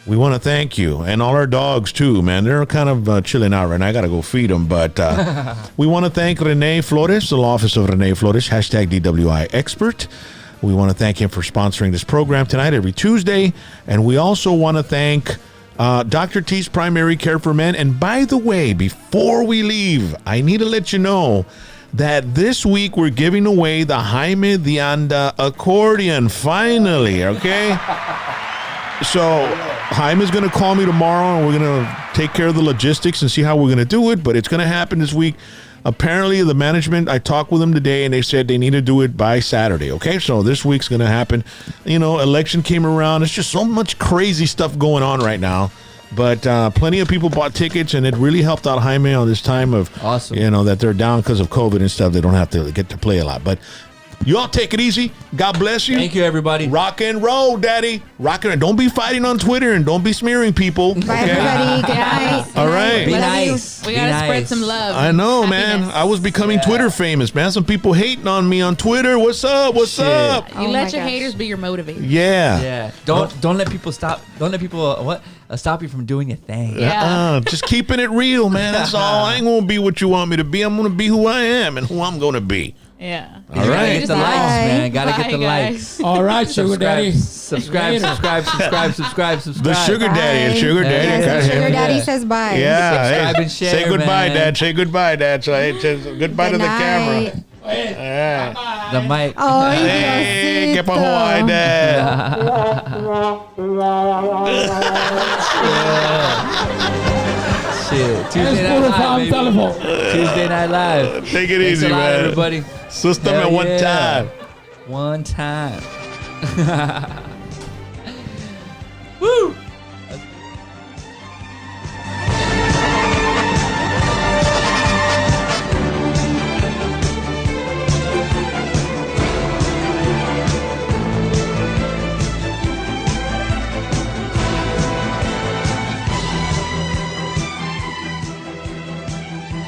S1: we want to thank you. And all our dogs, too, man. They're kind of chilling out right now. I got to go feed them. But we want to thank Rene Flores, the law office of Rene Flores, hashtag DWI Expert. We want to thank him for sponsoring this program tonight every Tuesday. And we also want to thank Dr. T's Primary Care for Men. And by the way, before we leave, I need to let you know that this week we're giving away the Jaime de Anda accordion, finally, okay? So Jaime's going to call me tomorrow, and we're going to take care of the logistics and see how we're going to do it, but it's going to happen this week. Apparently, the management, I talked with them today, and they said they need to do it by Saturday, okay? So this week's going to happen. You know, election came around. It's just so much crazy stuff going on right now. But plenty of people bought tickets, and it really helped out Jaime on this time of,
S3: Awesome.
S1: you know, that they're down because of COVID and stuff. They don't have to get to play a lot. But Y'all take it easy. God bless you.
S3: Thank you, everybody.
S1: Rock and roll, daddy. Rock and don't be fighting on Twitter and don't be smearing people.
S2: Bye, everybody. Good night.
S1: All right.
S3: Be
S5: Love
S3: nice.
S5: you. We
S3: Be
S5: gotta
S3: nice.
S5: spread some love.
S1: I know, man.
S5: Happiness.
S1: I was becoming Twitter famous, man. Some people hating on me on Twitter. What's up? What's
S3: Shit.
S1: up?
S5: You
S2: Oh
S5: let
S2: my
S5: your
S2: gosh.
S5: haters be your motivator.
S1: Yeah.
S3: Yeah. Don't let people stop. Don't let people stop you from doing your thing.
S5: Yeah.
S1: Just keeping it real, man. That's all. I ain't gonna be what you want me to be. I'm gonna be who I am and who I'm gonna be.
S5: Yeah.
S1: All
S3: You
S1: right.
S3: gotta get the
S2: Bye.
S3: likes, man. Gotta get
S5: Bye,
S3: the
S5: guys.
S3: likes.
S4: All right, sugar daddy.
S3: Subscribe.
S4: Later.
S1: The sugar daddy and
S2: Bye.
S1: sugar daddy.
S2: Yes,
S1: got
S2: the
S1: him.
S2: sugar daddy says bye.
S1: Yeah.
S3: Subscribe
S1: Hey,
S3: and share,
S1: say goodbye,
S3: man.
S1: Dad. Say goodbye, Dad. So hey, goodbye to
S2: Good
S1: the camera.
S2: night.
S1: Yeah.
S3: The mic.
S2: Oh,
S1: Hey, que pa
S2: Diosito.
S1: Hawaii, Dad.
S3: Shit. Tuesday
S4: Es
S3: Night
S4: puro
S3: Live,
S4: farm
S3: baby.
S4: telephone.
S3: Tuesday Night Live.
S1: Take it
S3: Thanks
S1: easy,
S3: a lot,
S1: man.
S3: everybody.
S1: System
S3: Hell
S1: at one
S3: yeah.
S1: time.
S3: One time.